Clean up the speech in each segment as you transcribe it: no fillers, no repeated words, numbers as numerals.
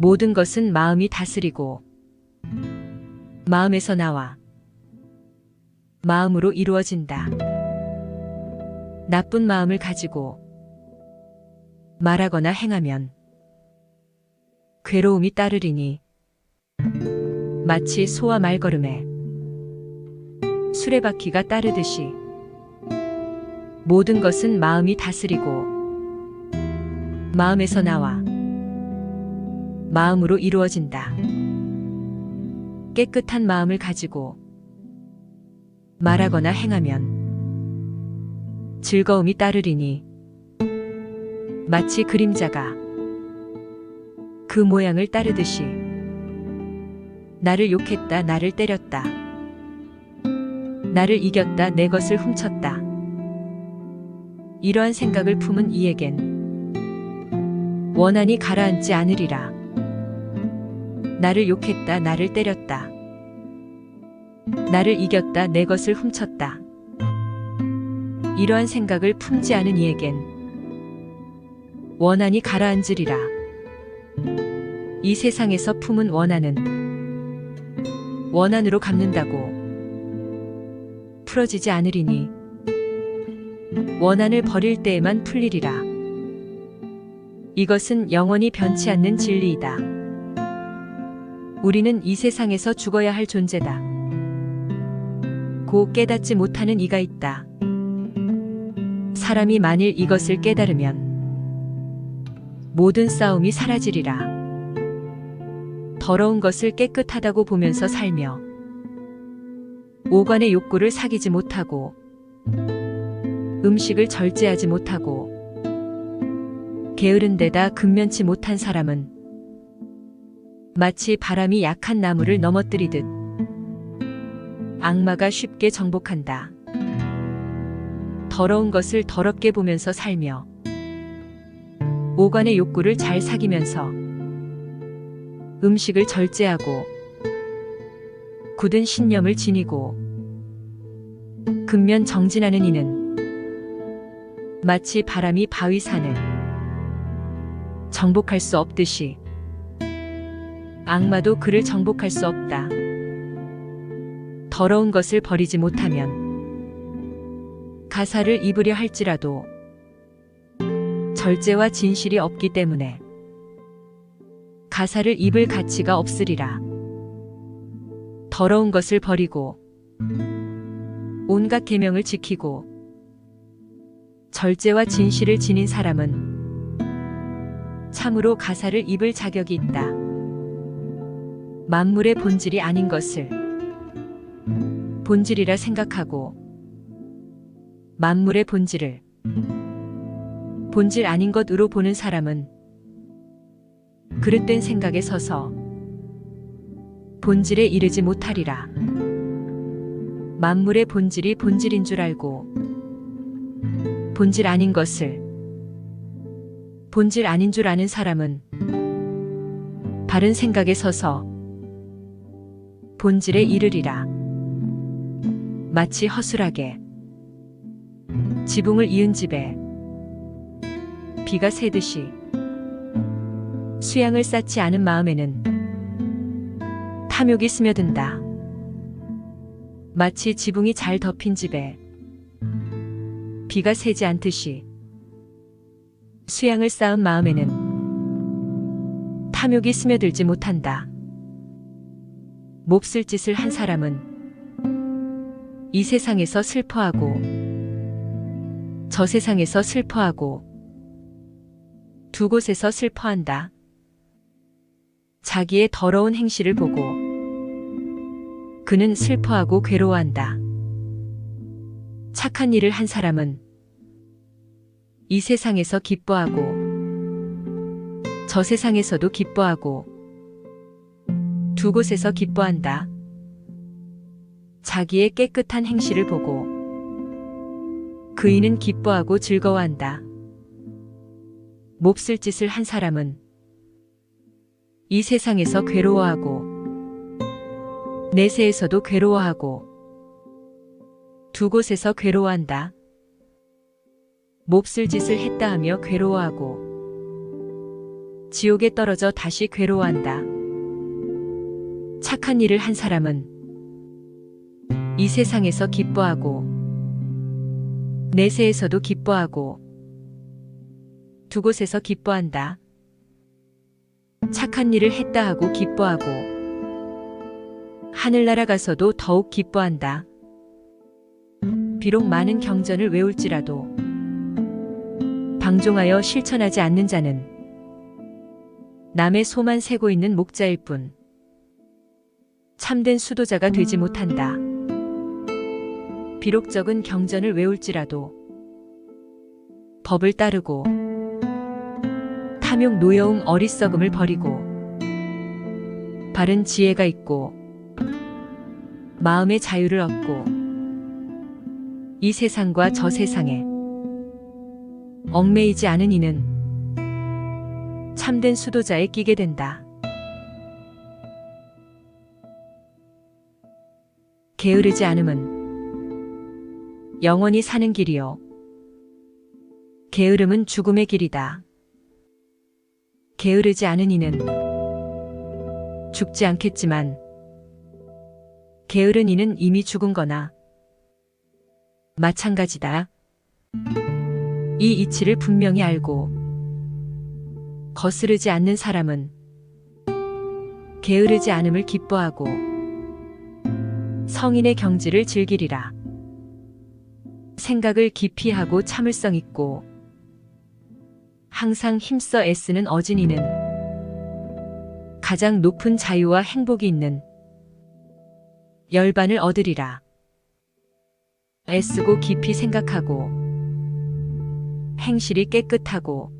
모든 것은 마음이 다스리고 마음에서 나와 마음으로 이루어진다. 나쁜 마음을 가지고 말하거나 행하면 괴로움이 따르리니 마치 소와 말걸음에 수레바퀴가 따르듯이 모든 것은 마음이 다스리고 마음에서 나와 마음으로 이루어진다. 깨끗한 마음을 가지고 말하거나 행하면 즐거움이 따르리니 마치 그림자가 그 모양을 따르듯이 나를 욕했다, 나를 때렸다, 나를 이겼다, 내 것을 훔쳤다. 이러한 생각을 품은 이에겐 원한이 가라앉지 않으리라. 나를 욕했다, 나를 때렸다, 나를 이겼다, 내 것을 훔쳤다. 이러한 생각을 품지 않은 이에겐 원한이 가라앉으리라. 이 세상에서 품은 원한은 원한으로 갚는다고 풀어지지 않으리니 원한을 버릴 때에만 풀리리라. 이것은 영원히 변치 않는 진리이다. 우리는 이 세상에서 죽어야 할 존재다. 고 깨닫지 못하는 이가 있다. 사람이 만일 이것을 깨달으면 모든 싸움이 사라지리라. 더러운 것을 깨끗하다고 보면서 살며 오간의 욕구를 사귀지 못하고 음식을 절제하지 못하고 게으른 데다 근면치 못한 사람은 마치 바람이 약한 나무를 넘어뜨리듯 악마가 쉽게 정복한다. 더러운 것을 더럽게 보면서 살며 오간의 욕구를 잘 사귀면서 음식을 절제하고 굳은 신념을 지니고 근면 정진하는 이는 마치 바람이 바위산을 정복할 수 없듯이 악마도 그를 정복할 수 없다. 더러운 것을 버리지 못하면 가사를 입으려 할지라도 절제와 진실이 없기 때문에 가사를 입을 가치가 없으리라. 더러운 것을 버리고 온갖 계명을 지키고 절제와 진실을 지닌 사람은 참으로 가사를 입을 자격이 있다. 만물의 본질이 아닌 것을 본질이라 생각하고 만물의 본질을 본질 아닌 것으로 보는 사람은 그릇된 생각에 서서 본질에 이르지 못하리라. 만물의 본질이 본질인 줄 알고 본질 아닌 것을 본질 아닌 줄 아는 사람은 바른 생각에 서서 본질에 이르리라. 마치 허술하게 지붕을 이은 집에 비가 새듯이 수양을 쌓지 않은 마음에는 탐욕이 스며든다. 마치 지붕이 잘 덮인 집에 비가 새지 않듯이 수양을 쌓은 마음에는 탐욕이 스며들지 못한다. 몹쓸 짓을 한 사람은 이 세상에서 슬퍼하고 저 세상에서 슬퍼하고 두 곳에서 슬퍼한다. 자기의 더러운 행실을 보고 그는 슬퍼하고 괴로워한다. 착한 일을 한 사람은 이 세상에서 기뻐하고 저 세상에서도 기뻐하고 두 곳에서 기뻐한다. 자기의 깨끗한 행실을 보고 그이는 기뻐하고 즐거워한다. 몹쓸 짓을 한 사람은 이 세상에서 괴로워하고 내세에서도 괴로워하고 두 곳에서 괴로워한다. 몹쓸 짓을 했다 하며 괴로워하고 지옥에 떨어져 다시 괴로워한다. 착한 일을 한 사람은 이 세상에서 기뻐하고 내세에서도 기뻐하고 두 곳에서 기뻐한다. 착한 일을 했다 하고 기뻐하고 하늘나라 가서도 더욱 기뻐한다. 비록 많은 경전을 외울지라도 방종하여 실천하지 않는 자는 남의 소만 세고 있는 목자일 뿐 참된 수도자가 되지 못한다. 비록 적은 경전을 외울지라도 법을 따르고 탐욕 노여움 어리석음을 버리고 바른 지혜가 있고 마음의 자유를 얻고 이 세상과 저 세상에 얽매이지 않은 이는 참된 수도자에 끼게 된다. 게으르지 않음은 영원히 사는 길이요 게으름은 죽음의 길이다. 게으르지 않은 이는 죽지 않겠지만 게으른 이는 이미 죽은 거나 마찬가지다. 이 이치를 분명히 알고 거스르지 않는 사람은 게으르지 않음을 기뻐하고 성인의 경지를 즐기리라. 생각을 깊이 하고 참을성 있고 항상 힘써 애쓰는 어진이는 가장 높은 자유와 행복이 있는 열반을 얻으리라. 애쓰고 깊이 생각하고 행실이 깨끗하고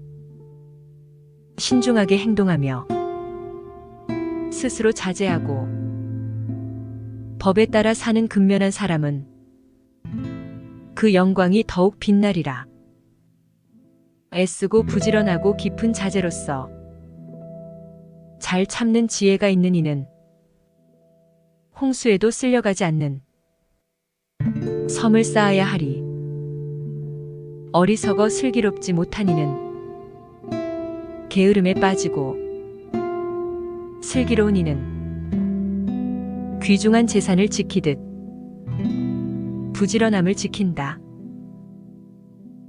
신중하게 행동하며 스스로 자제하고 법에 따라 사는 근면한 사람은 그 영광이 더욱 빛나리라. 애쓰고 부지런하고 깊은 자제로서 잘 참는 지혜가 있는 이는 홍수에도 쓸려가지 않는 섬을 쌓아야 하리. 어리석어 슬기롭지 못한 이는 게으름에 빠지고 슬기로운 이는 귀중한 재산을 지키듯 부지런함을 지킨다.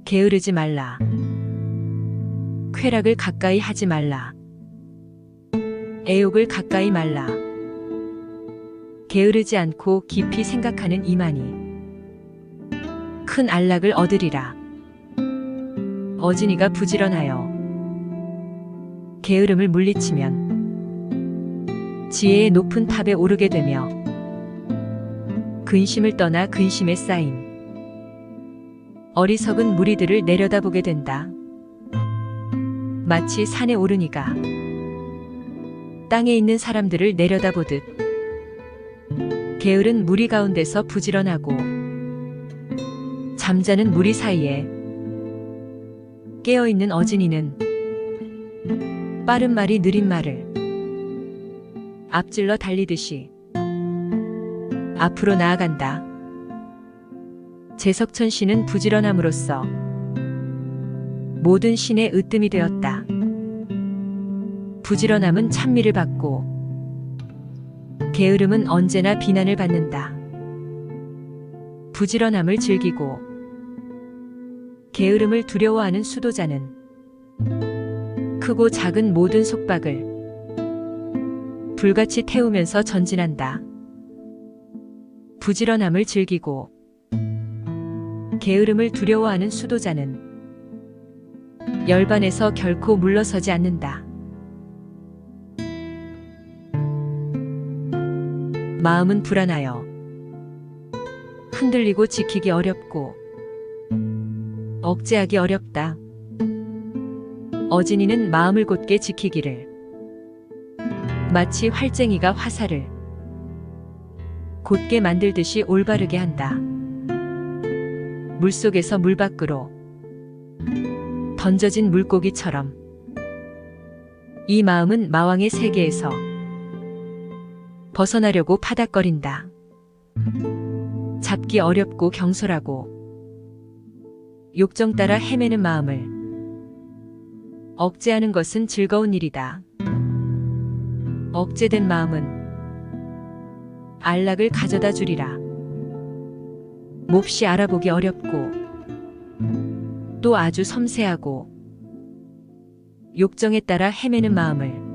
게으르지 말라. 쾌락을 가까이 하지 말라. 애욕을 가까이 말라. 게으르지 않고 깊이 생각하는 이만이 큰 안락을 얻으리라. 어진이가 부지런하여 게으름을 물리치면 지혜의 높은 탑에 오르게 되며 근심을 떠나 근심에 쌓인 어리석은 무리들을 내려다보게 된다. 마치 산에 오르니가 땅에 있는 사람들을 내려다보듯 게으른 무리 가운데서 부지런하고 잠자는 무리 사이에 깨어있는 어진이는 빠른 말이 느린 말을 앞질러 달리듯이 앞으로 나아간다. 제석천 씨는 부지런함으로써 모든 신의 으뜸이 되었다. 부지런함은 찬미를 받고 게으름은 언제나 비난을 받는다. 부지런함을 즐기고 게으름을 두려워하는 수도자는 크고 작은 모든 속박을 불같이 태우면서 전진한다. 부지런함을 즐기고 게으름을 두려워하는 수도자는 열반에서 결코 물러서지 않는다. 마음은 불안하여 흔들리고 지키기 어렵고 억제하기 어렵다. 어진이는 마음을 곧게 지키기를 마치 활쟁이가 화살을 곧게 만들듯이 올바르게 한다. 물속에서 물 밖으로 던져진 물고기처럼 이 마음은 마왕의 세계에서 벗어나려고 파닥거린다. 잡기 어렵고 경솔하고 욕정 따라 헤매는 마음을 억제하는 것은 즐거운 일이다. 억제된 마음은 안락을 가져다 주리라. 몹시 알아보기 어렵고 또 아주 섬세하고 욕정에 따라 헤매는 마음을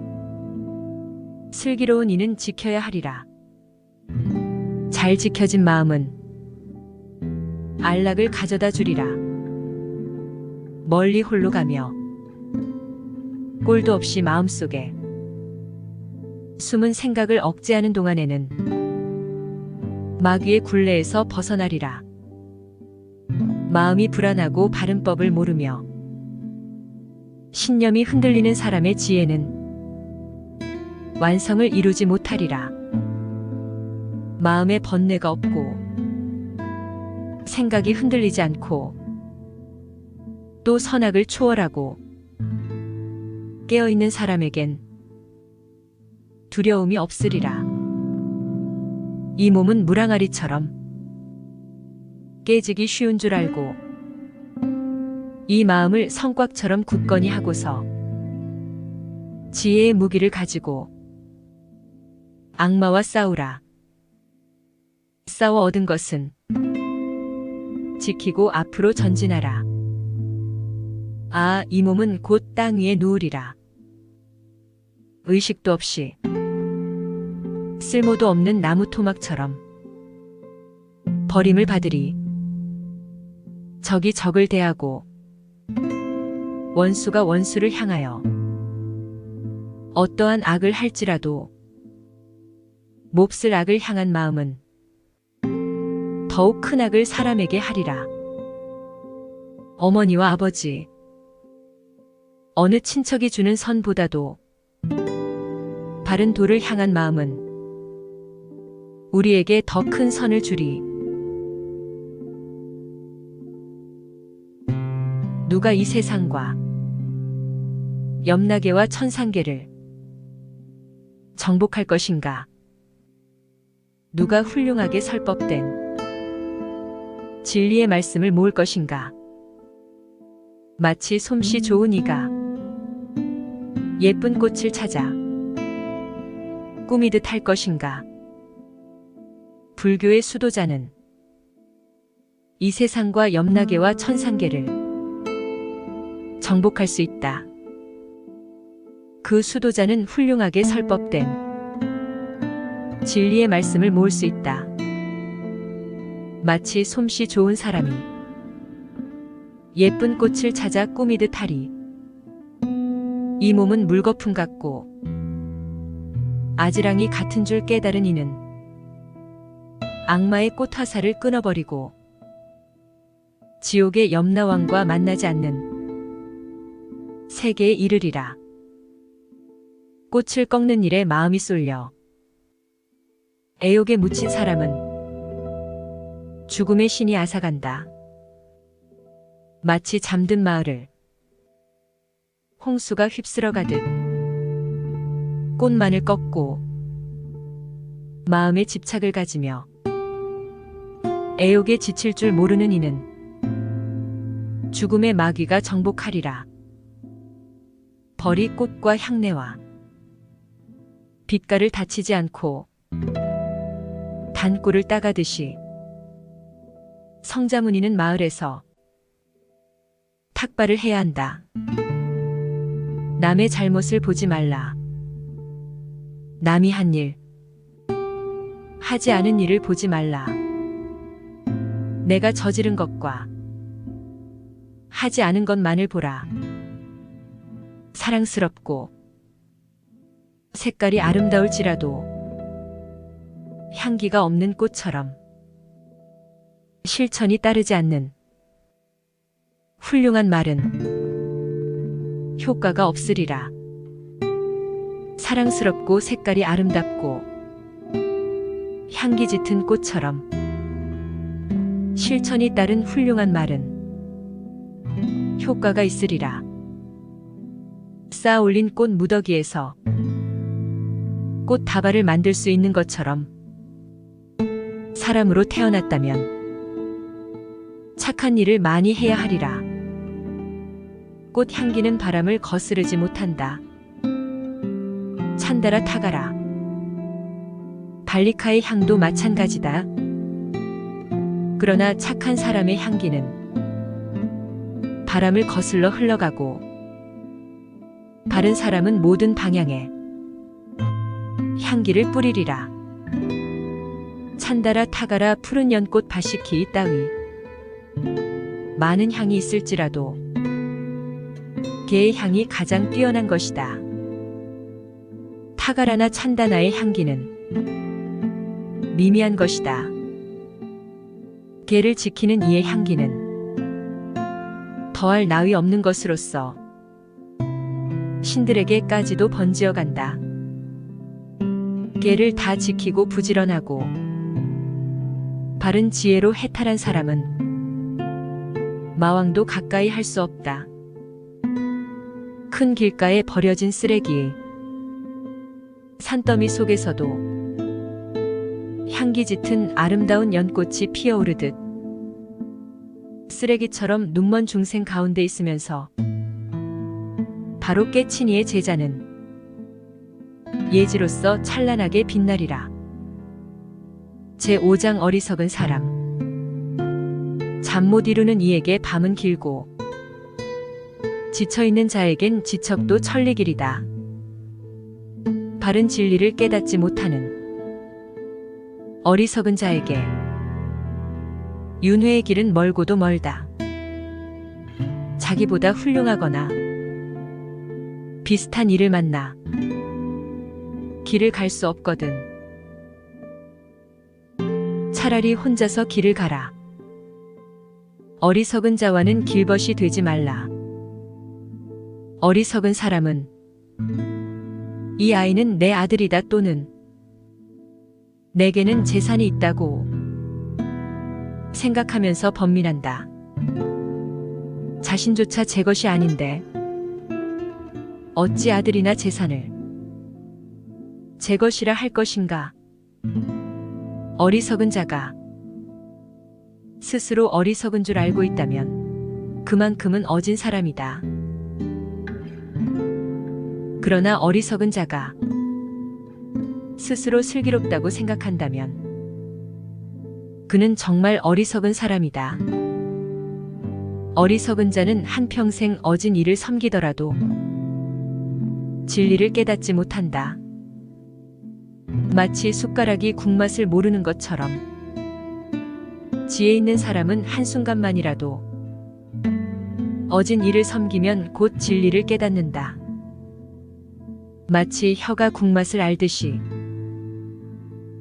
슬기로운 이는 지켜야 하리라. 잘 지켜진 마음은 안락을 가져다 주리라. 멀리 홀로 가며 꼴도 없이 마음속에 숨은 생각을 억제하는 동안에는 마귀의 굴레에서 벗어나리라. 마음이 불안하고 바른 법을 모르며 신념이 흔들리는 사람의 지혜는 완성을 이루지 못하리라. 마음에 번뇌가 없고 생각이 흔들리지 않고 또 선악을 초월하고 깨어있는 사람에겐 두려움이 없으리라. 이 몸은 물항아리처럼 깨지기 쉬운 줄 알고 이 마음을 성곽처럼 굳건히 하고서 지혜의 무기를 가지고 악마와 싸우라. 싸워 얻은 것은 지키고 앞으로 전진하라. 아, 이 몸은 곧 땅 위에 누우리라. 의식도 없이 쓸모도 없는 나무 토막처럼 버림을 받으리. 적이 적을 대하고 원수가 원수를 향하여 어떠한 악을 할지라도 몹쓸 악을 향한 마음은 더욱 큰 악을 사람에게 하리라. 어머니와 아버지, 어느 친척이 주는 선보다도 바른 도를 향한 마음은 우리에게 더 큰 선을 주리. 누가 이 세상과 염라계와 천상계를 정복할 것인가? 누가 훌륭하게 설법된 진리의 말씀을 모을 것인가? 마치 솜씨 좋은 이가 예쁜 꽃을 찾아 꾸미듯 할 것인가? 불교의 수도자는 이 세상과 염라계와 천상계를 정복할 수 있다. 그 수도자는 훌륭하게 설법된 진리의 말씀을 모을 수 있다. 마치 솜씨 좋은 사람이 예쁜 꽃을 찾아 꾸미듯 하리. 이 몸은 물거품 같고 아지랑이 같은 줄 깨달은 이는 악마의 꽃화살을 끊어버리고 지옥의 염라왕과 만나지 않는 세계에 이르리라. 꽃을 꺾는 일에 마음이 쏠려 애욕에 묻힌 사람은 죽음의 신이 앗아간다. 마치 잠든 마을을 홍수가 휩쓸어 가듯 꽃만을 꺾고 마음에 집착을 가지며 애욕에 지칠 줄 모르는 이는 죽음의 마귀가 정복하리라. 벌이 꽃과 향내와 빛깔을 다치지 않고 단꿀을 따가듯이 성자문이는 마을에서 탁발을 해야 한다. 남의 잘못을 보지 말라. 남이 한 일, 하지 않은 일을 보지 말라. 내가 저지른 것과 하지 않은 것만을 보라. 사랑스럽고 색깔이 아름다울지라도 향기가 없는 꽃처럼 실천이 따르지 않는 훌륭한 말은 효과가 없으리라. 사랑스럽고 색깔이 아름답고 향기 짙은 꽃처럼 실천이 따른 훌륭한 말은 효과가 있으리라. 쌓아 올린 꽃 무더기에서 꽃 다발을 만들 수 있는 것처럼 사람으로 태어났다면 착한 일을 많이 해야 하리라. 꽃 향기는 바람을 거스르지 못한다. 찬다라 타가라. 발리카의 향도 마찬가지다. 그러나 착한 사람의 향기는 바람을 거슬러 흘러가고 바른 사람은 모든 방향에 향기를 뿌리리라. 찬다라 타가라. 푸른 연꽃 바시키 따위 많은 향이 있을지라도 개의 향이 가장 뛰어난 것이다. 타가라나 찬다나의 향기는 미미한 것이다. 개를 지키는 이의 향기는 더할 나위 없는 것으로서 신들에게까지도 번지어 간다. 개를 다 지키고 부지런하고 바른 지혜로 해탈한 사람은 마왕도 가까이 할 수 없다. 큰 길가에 버려진 쓰레기, 산더미 속에서도 향기 짙은 아름다운 연꽃이 피어오르듯 쓰레기처럼 눈먼 중생 가운데 있으면서 바로 깨친 이의 제자는 예지로서 찬란하게 빛나리라. 제5장 어리석은 사람. 잠 못 이루는 이에게 밤은 길고 지쳐있는 자에겐 지척도 천리길이다. 바른 진리를 깨닫지 못하는 어리석은 자에게 윤회의 길은 멀고도 멀다. 자기보다 훌륭하거나 비슷한 이를 만나 길을 갈 수 없거든. 차라리 혼자서 길을 가라. 어리석은 자와는 길벗이 되지 말라. 어리석은 사람은 이 아이는 내 아들이다 또는 내게는 재산이 있다고 생각하면서 번민한다. 자신조차 제 것이 아닌데 어찌 아들이나 재산을 제 것이라 할 것인가. 어리석은 자가 스스로 어리석은 줄 알고 있다면 그만큼은 어진 사람이다. 그러나 어리석은 자가 스스로 슬기롭다고 생각한다면 그는 정말 어리석은 사람이다. 어리석은 자는 한평생 어진 이를 섬기더라도 진리를 깨닫지 못한다. 마치 숟가락이 국맛을 모르는 것처럼 지혜 있는 사람은 한순간만이라도 어진 이를 섬기면 곧 진리를 깨닫는다. 마치 혀가 국맛을 알듯이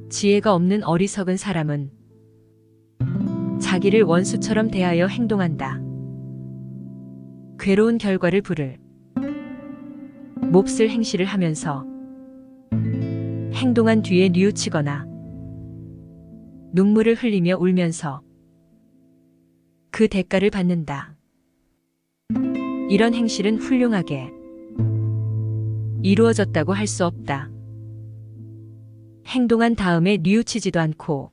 지혜가 없는 어리석은 사람은 자기를 원수처럼 대하여 행동한다. 괴로운 결과를 부를 몹쓸 행실을 하면서 행동한 뒤에 뉘우치거나 눈물을 흘리며 울면서 그 대가를 받는다. 이런 행실은 훌륭하게 이루어졌다고 할 수 없다. 행동한 다음에 뉘우치지도 않고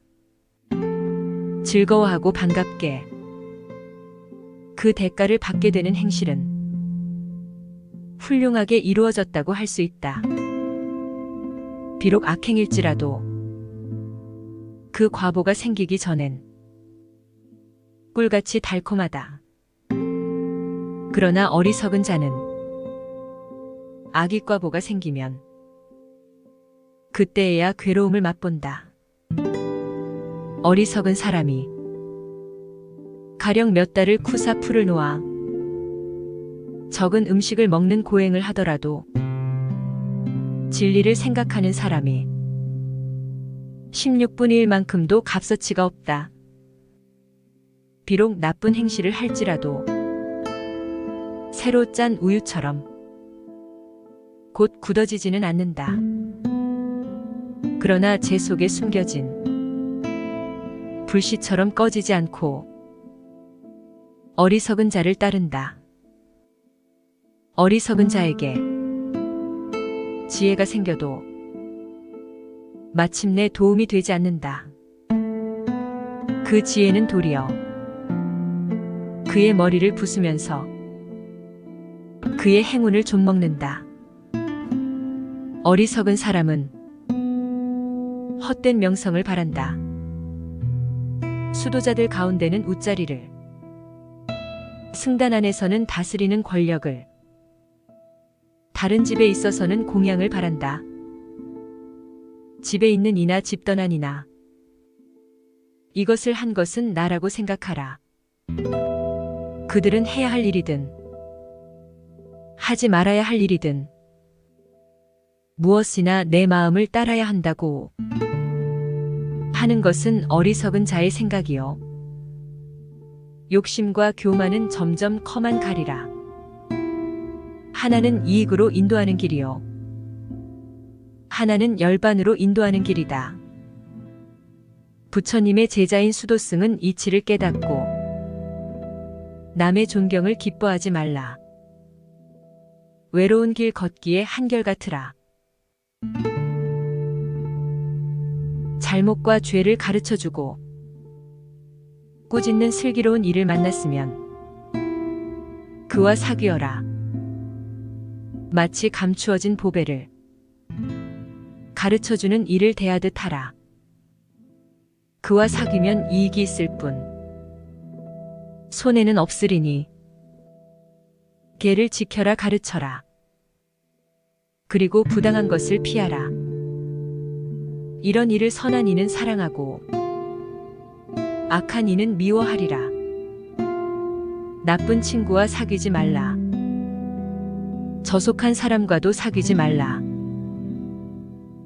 즐거워하고 반갑게 그 대가를 받게 되는 행실은 훌륭하게 이루어졌다고 할 수 있다. 비록 악행일지라도 그 과보가 생기기 전엔 꿀같이 달콤하다. 그러나 어리석은 자는 악의 과보가 생기면 그때에야 괴로움을 맛본다. 어리석은 사람이 가령 몇 달을 쿠사 풀을 놓아 적은 음식을 먹는 고행을 하더라도 진리를 생각하는 사람이 16분의 1만큼도 값어치가 없다. 비록 나쁜 행실을 할지라도 새로 짠 우유처럼 곧 굳어지지는 않는다. 그러나 재 속에 숨겨진 불씨처럼 꺼지지 않고 어리석은 자를 따른다. 어리석은 자에게 지혜가 생겨도 마침내 도움이 되지 않는다. 그 지혜는 도리어 그의 머리를 부수면서 그의 행운을 좀먹는다. 어리석은 사람은 헛된 명성을 바란다. 수도자들 가운데는 웃자리를, 승단 안에서는 다스리는 권력을, 다른 집에 있어서는 공양을 바란다. 집에 있는 이나 집 떠난 이나 이것을 한 것은 나라고 생각하라. 그들은 해야 할 일이든 하지 말아야 할 일이든 무엇이나 내 마음을 따라야 한다고 하는 것은 어리석은 자의 생각이요. 욕심과 교만은 점점 커만 가리라. 하나는 이익으로 인도하는 길이요. 하나는 열반으로 인도하는 길이다. 부처님의 제자인 수도승은 이치를 깨닫고 남의 존경을 기뻐하지 말라. 외로운 길 걷기에 한결같으라. 잘못과 죄를 가르쳐주고 꾸짖는 슬기로운 이를 만났으면 그와 사귀어라. 마치 감추어진 보배를 가르쳐주는 이를 대하듯 하라. 그와 사귀면 이익이 있을 뿐 손해는 없으리니 계를 지켜라 가르쳐라. 그리고 부당한 것을 피하라. 이런 이를 선한 이는 사랑하고 악한 이는 미워하리라. 나쁜 친구와 사귀지 말라. 저속한 사람과도 사귀지 말라.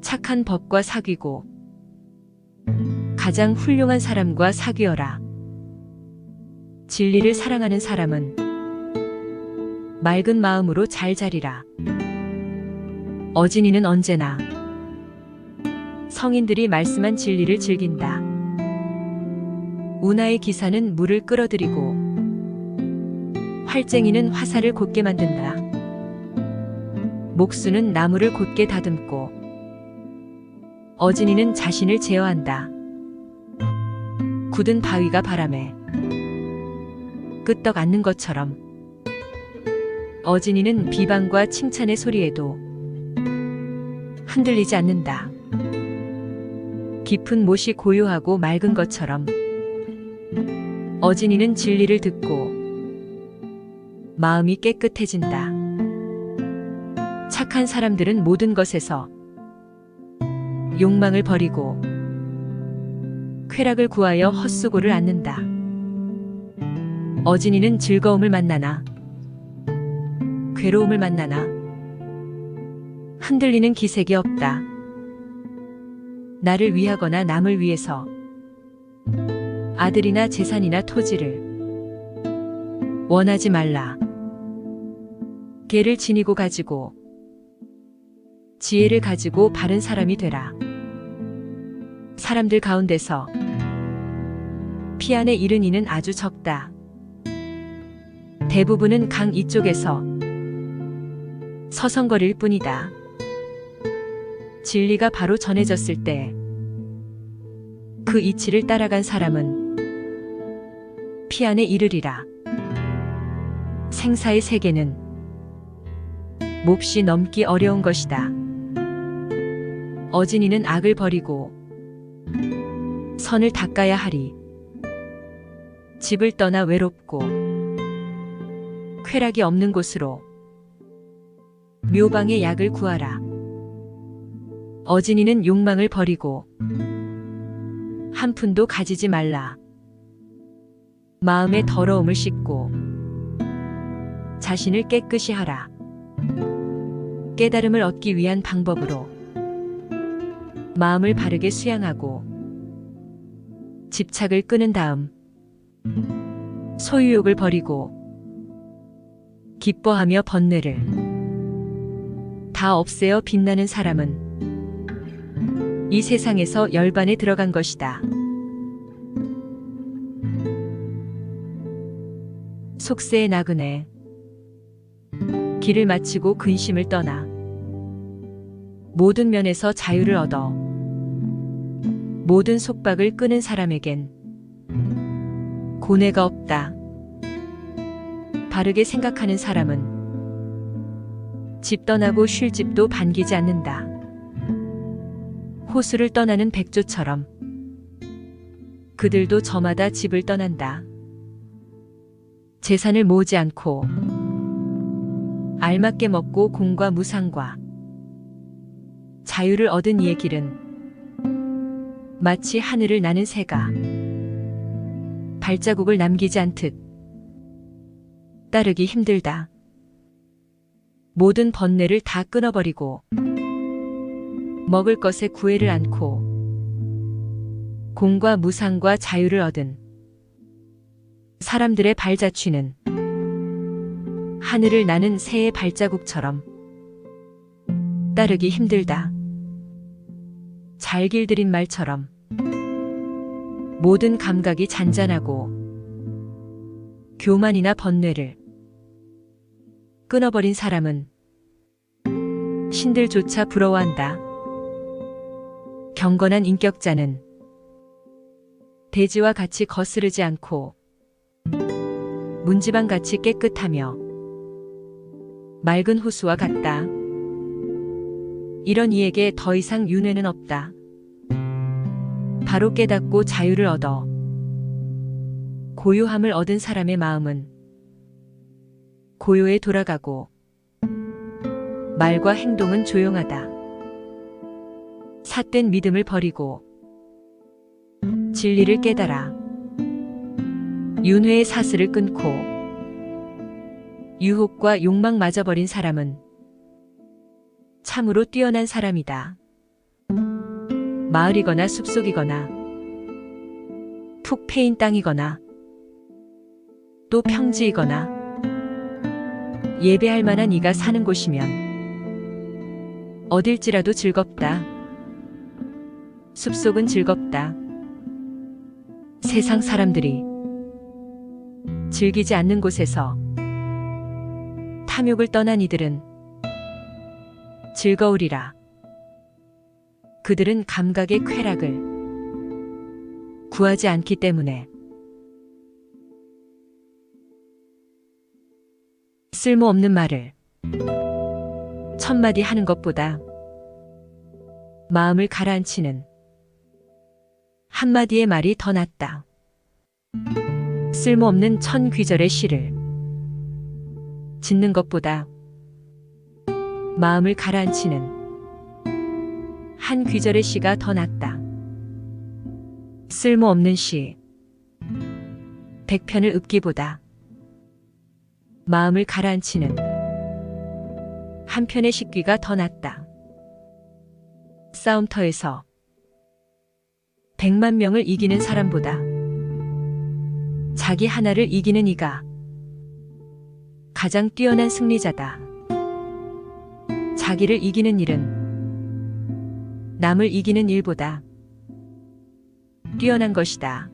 착한 법과 사귀고 가장 훌륭한 사람과 사귀어라. 진리를 사랑하는 사람은 맑은 마음으로 잘 자리라. 어진이는 언제나 성인들이 말씀한 진리를 즐긴다. 운하의 기사는 물을 끌어들이고 활쟁이는 화살을 곧게 만든다. 목수는 나무를 곧게 다듬고 어진이는 자신을 제어한다. 굳은 바위가 바람에 끄떡 않는 것처럼 어진이는 비방과 칭찬의 소리에도 흔들리지 않는다. 깊은 못이 고요하고 맑은 것처럼 어진이는 진리를 듣고 마음이 깨끗해진다. 착한 사람들은 모든 것에서 욕망을 버리고 쾌락을 구하여 헛수고를 않는다. 어진이는 즐거움을 만나나 괴로움을 만나나 흔들리는 기색이 없다. 나를 위하거나 남을 위해서 아들이나 재산이나 토지를 원하지 말라. 개를 지니고 가지고 지혜를 가지고 바른 사람이 되라. 사람들 가운데서 피 안에 이른 이는 아주 적다. 대부분은 강 이쪽에서 서성거릴 뿐이다. 진리가 바로 전해졌을 때 그 이치를 따라간 사람은 피 안에 이르리라. 생사의 세계는 몹시 넘기 어려운 것이다. 어진이는 악을 버리고 선을 닦아야 하리. 집을 떠나 외롭고 쾌락이 없는 곳으로 묘방의 약을 구하라. 어진이는 욕망을 버리고 한 푼도 가지지 말라. 마음의 더러움을 씻고 자신을 깨끗이 하라. 깨달음을 얻기 위한 방법으로 마음을 바르게 수양하고 집착을 끄는 다음 소유욕을 버리고 기뻐하며 번뇌를 다 없애어 빛나는 사람은 이 세상에서 열반에 들어간 것이다. 속세의 나그네 길을 마치고 근심을 떠나 모든 면에서 자유를 얻어 모든 속박을 끄는 사람에겐 고뇌가 없다. 바르게 생각하는 사람은 집 떠나고 쉴 집도 반기지 않는다. 호수를 떠나는 백조처럼 그들도 저마다 집을 떠난다. 재산을 모으지 않고 알맞게 먹고 공과 무상과 자유를 얻은 이의 길은 마치 하늘을 나는 새가 발자국을 남기지 않듯 따르기 힘들다. 모든 번뇌를 다 끊어버리고 먹을 것에 구애를 않고 공과 무상과 자유를 얻은 사람들의 발자취는 하늘을 나는 새의 발자국처럼 따르기 힘들다. 잘 길들인 말처럼 모든 감각이 잔잔하고 교만이나 번뇌를 끊어버린 사람은 신들조차 부러워한다. 경건한 인격자는 대지와 같이 거스르지 않고 문지방같이 깨끗하며 맑은 호수와 같다. 이런 이에게 더 이상 윤회는 없다. 바로 깨닫고 자유를 얻어 고요함을 얻은 사람의 마음은 고요에 돌아가고 말과 행동은 조용하다. 삿된 믿음을 버리고 진리를 깨달아 윤회의 사슬을 끊고 유혹과 욕망마저 버린 사람은 참으로 뛰어난 사람이다. 마을이거나 숲속이거나 푹 패인 땅이거나 또 평지이거나 예배할 만한 이가 사는 곳이면 어딜지라도 즐겁다. 숲속은 즐겁다. 세상 사람들이 즐기지 않는 곳에서 탐욕을 떠난 이들은 즐거우리라. 그들은 감각의 쾌락을 구하지 않기 때문에. 쓸모없는 말을 천마디 하는 것보다 마음을 가라앉히는 한마디의 말이 더 낫다. 쓸모없는 천귀절의 시를 짓는 것보다 마음을 가라앉히는 한 귀절의 시가 더 낫다. 쓸모없는 시 100편을 읊기보다 마음을 가라앉히는 한 편의 식귀가 더 낫다. 싸움터에서 100만 명을 이기는 사람보다 자기 하나를 이기는 이가 가장 뛰어난 승리자다. 자기를 이기는 일은 남을 이기는 일보다 뛰어난 것이다.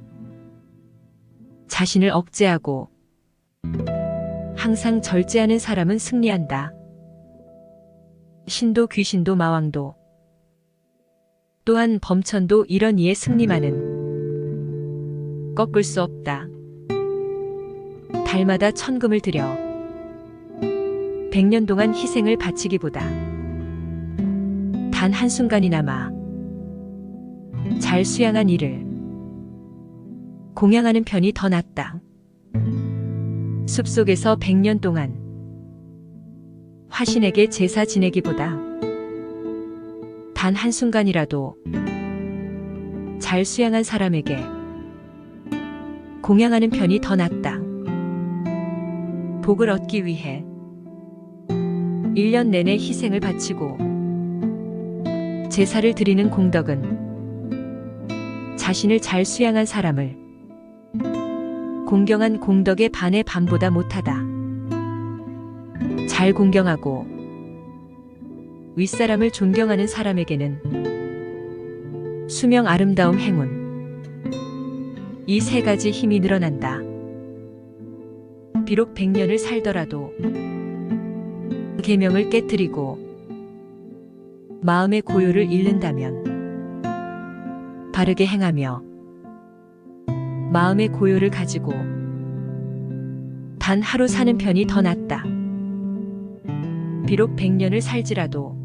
자신을 억제하고 항상 절제하는 사람은 승리한다. 신도 귀신도 마왕도 또한 범천도 이런 이의 승리만은 꺾을 수 없다. 달마다 천금을 들여 100년 동안 희생을 바치기보다 단 한순간이나마 잘 수양한 이를 공양하는 편이 더 낫다. 숲속에서 100년 동안 화신에게 제사 지내기보다 단 한순간이라도 잘 수양한 사람에게 공양하는 편이 더 낫다. 복을 얻기 위해 1년 내내 희생을 바치고 제사를 드리는 공덕은 자신을 잘 수양한 사람을 공경한 공덕의 반의 반보다 못하다. 잘 공경하고 윗사람을 존경하는 사람에게는 수명 아름다움 행운 이 세 가지 힘이 늘어난다. 비록 100년을 살더라도 계명을 깨뜨리고 마음의 고요를 잃는다면 바르게 행하며 마음의 고요를 가지고 단 하루 사는 편이 더 낫다. 비록 100년을 살지라도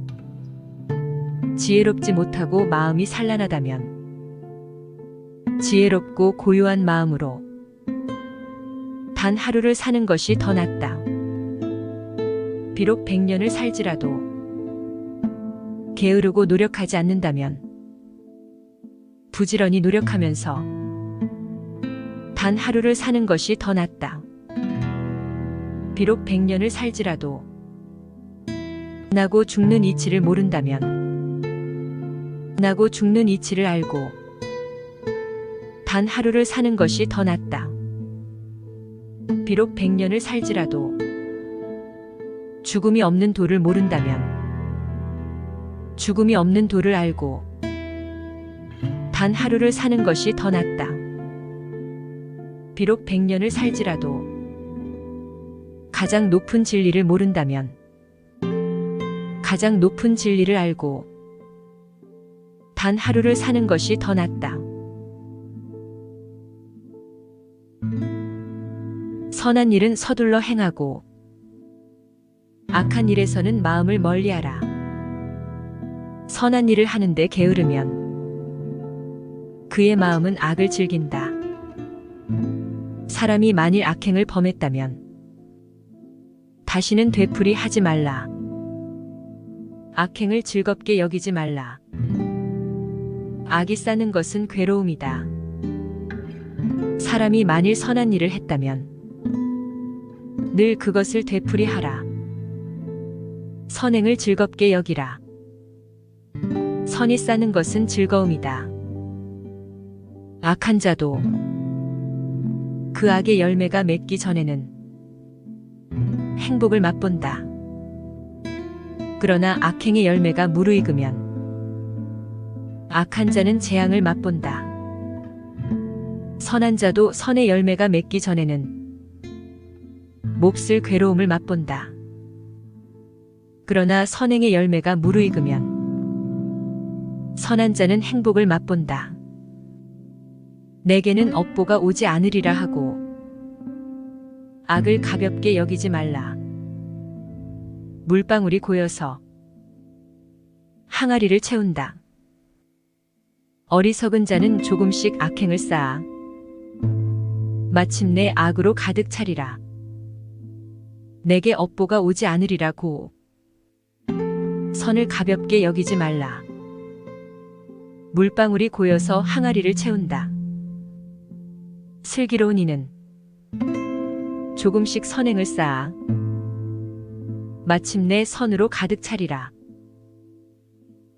지혜롭지 못하고 마음이 산란하다면 지혜롭고 고요한 마음으로 단 하루를 사는 것이 더 낫다. 비록 100년을 살지라도 게으르고 노력하지 않는다면 부지런히 노력하면서 단 하루를 사는 것이 더 낫다. 비록 100년을 살지라도 나고 죽는 이치를 모른다면 나고 죽는 이치를 알고 단 하루를 사는 것이 더 낫다. 비록 100년을 살지라도 죽음이 없는 도를 모른다면 죽음이 없는 도를 알고 단 하루를 사는 것이 더 낫다. 비록 100년을 살지라도 가장 높은 진리를 모른다면 가장 높은 진리를 알고 단 하루를 사는 것이 더 낫다. 선한 일은 서둘러 행하고 악한 일에서는 마음을 멀리하라. 선한 일을 하는데 게으르면 그의 마음은 악을 즐긴다. 사람이 만일 악행을 범했다면 다시는 되풀이 하지 말라. 악행을 즐겁게 여기지 말라. 악이 쌓는 것은 괴로움이다. 사람이 만일 선한 일을 했다면 늘 그것을 되풀이하라. 선행을 즐겁게 여기라. 선이 쌓는 것은 즐거움이다. 악한 자도 그 악의 열매가 맺기 전에는 행복을 맛본다. 그러나 악행의 열매가 무르익으면 악한 자는 재앙을 맛본다. 선한 자도 선의 열매가 맺기 전에는 몹쓸 괴로움을 맛본다. 그러나 선행의 열매가 무르익으면 선한 자는 행복을 맛본다. 내게는 업보가 오지 않으리라 하고 악을 가볍게 여기지 말라. 물방울이 고여서 항아리를 채운다. 어리석은 자는 조금씩 악행을 쌓아 마침내 악으로 가득 차리라. 내게 업보가 오지 않으리라고 선을 가볍게 여기지 말라. 물방울이 고여서 항아리를 채운다. 슬기로운 이는 조금씩 선행을 쌓아 마침내 선으로 가득 차리라.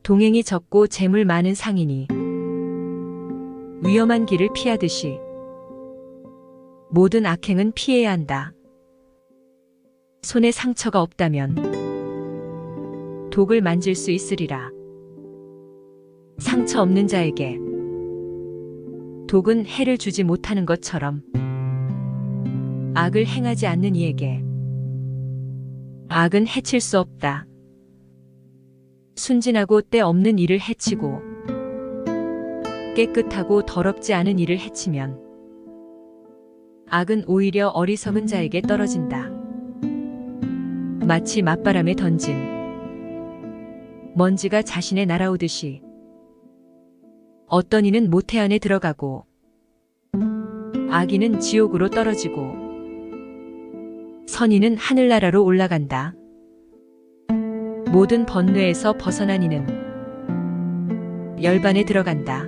동행이 적고 재물 많은 상인이 위험한 길을 피하듯이 모든 악행은 피해야 한다. 손에 상처가 없다면 독을 만질 수 있으리라. 상처 없는 자에게 독은 해를 주지 못하는 것처럼 악을 행하지 않는 이에게 악은 해칠 수 없다. 순진하고 때 없는 일을 해치고 깨끗하고 더럽지 않은 일을 해치면 악은 오히려 어리석은 자에게 떨어진다. 마치 맞바람에 던진 먼지가 자신에 날아오듯이 어떤 이는 모태 안에 들어가고 악인은 지옥으로 떨어지고 선인은 하늘나라로 올라간다. 모든 번뇌에서 벗어난 이는 열반에 들어간다.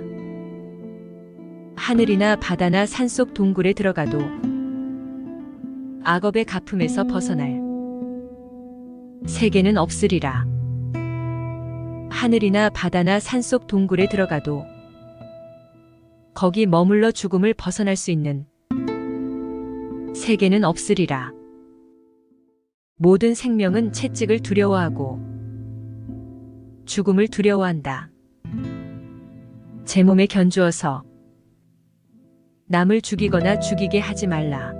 하늘이나 바다나 산속 동굴에 들어가도 악업의 가품에서 벗어날 세계는 없으리라. 하늘이나 바다나 산속 동굴에 들어가도 거기 머물러 죽음을 벗어날 수 있는 세계는 없으리라. 모든 생명은 채찍을 두려워하고 죽음을 두려워한다. 제 몸에 견주어서 남을 죽이거나 죽이게 하지 말라.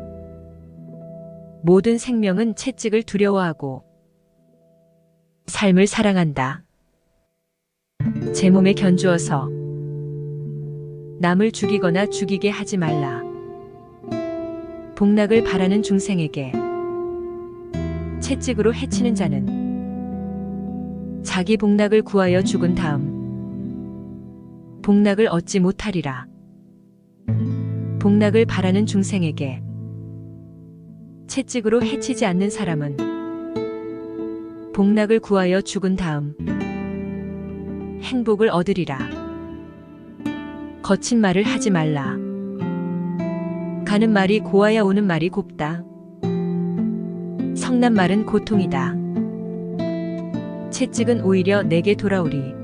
모든 생명은 채찍을 두려워하고 삶을 사랑한다. 제 몸에 견주어서 남을 죽이거나 죽이게 하지 말라. 복락을 바라는 중생에게 채찍으로 해치는 자는 자기 복락을 구하여 죽은 다음 복락을 얻지 못하리라. 복락을 바라는 중생에게 채찍으로 해치지 않는 사람은 복락을 구하여 죽은 다음 행복을 얻으리라. 거친 말을 하지 말라. 가는 말이 고와야 오는 말이 곱다. 성난 말은 고통이다. 채찍은 오히려 내게 돌아오리.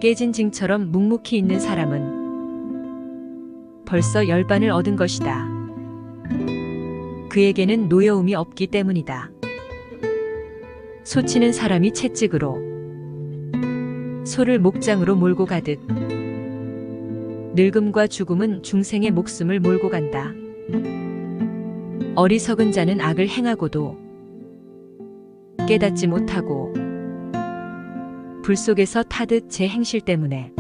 깨진 징처럼 묵묵히 있는 사람은 벌써 열반을 얻은 것이다. 그에게는 노여움이 없기 때문이다. 소치는 사람이 채찍으로 소를 목장으로 몰고 가듯 늙음과 죽음은 중생의 목숨을 몰고 간다. 어리석은 자는 악을 행하고도 깨닫지 못하고 불 속에서 타듯 제 행실 때문에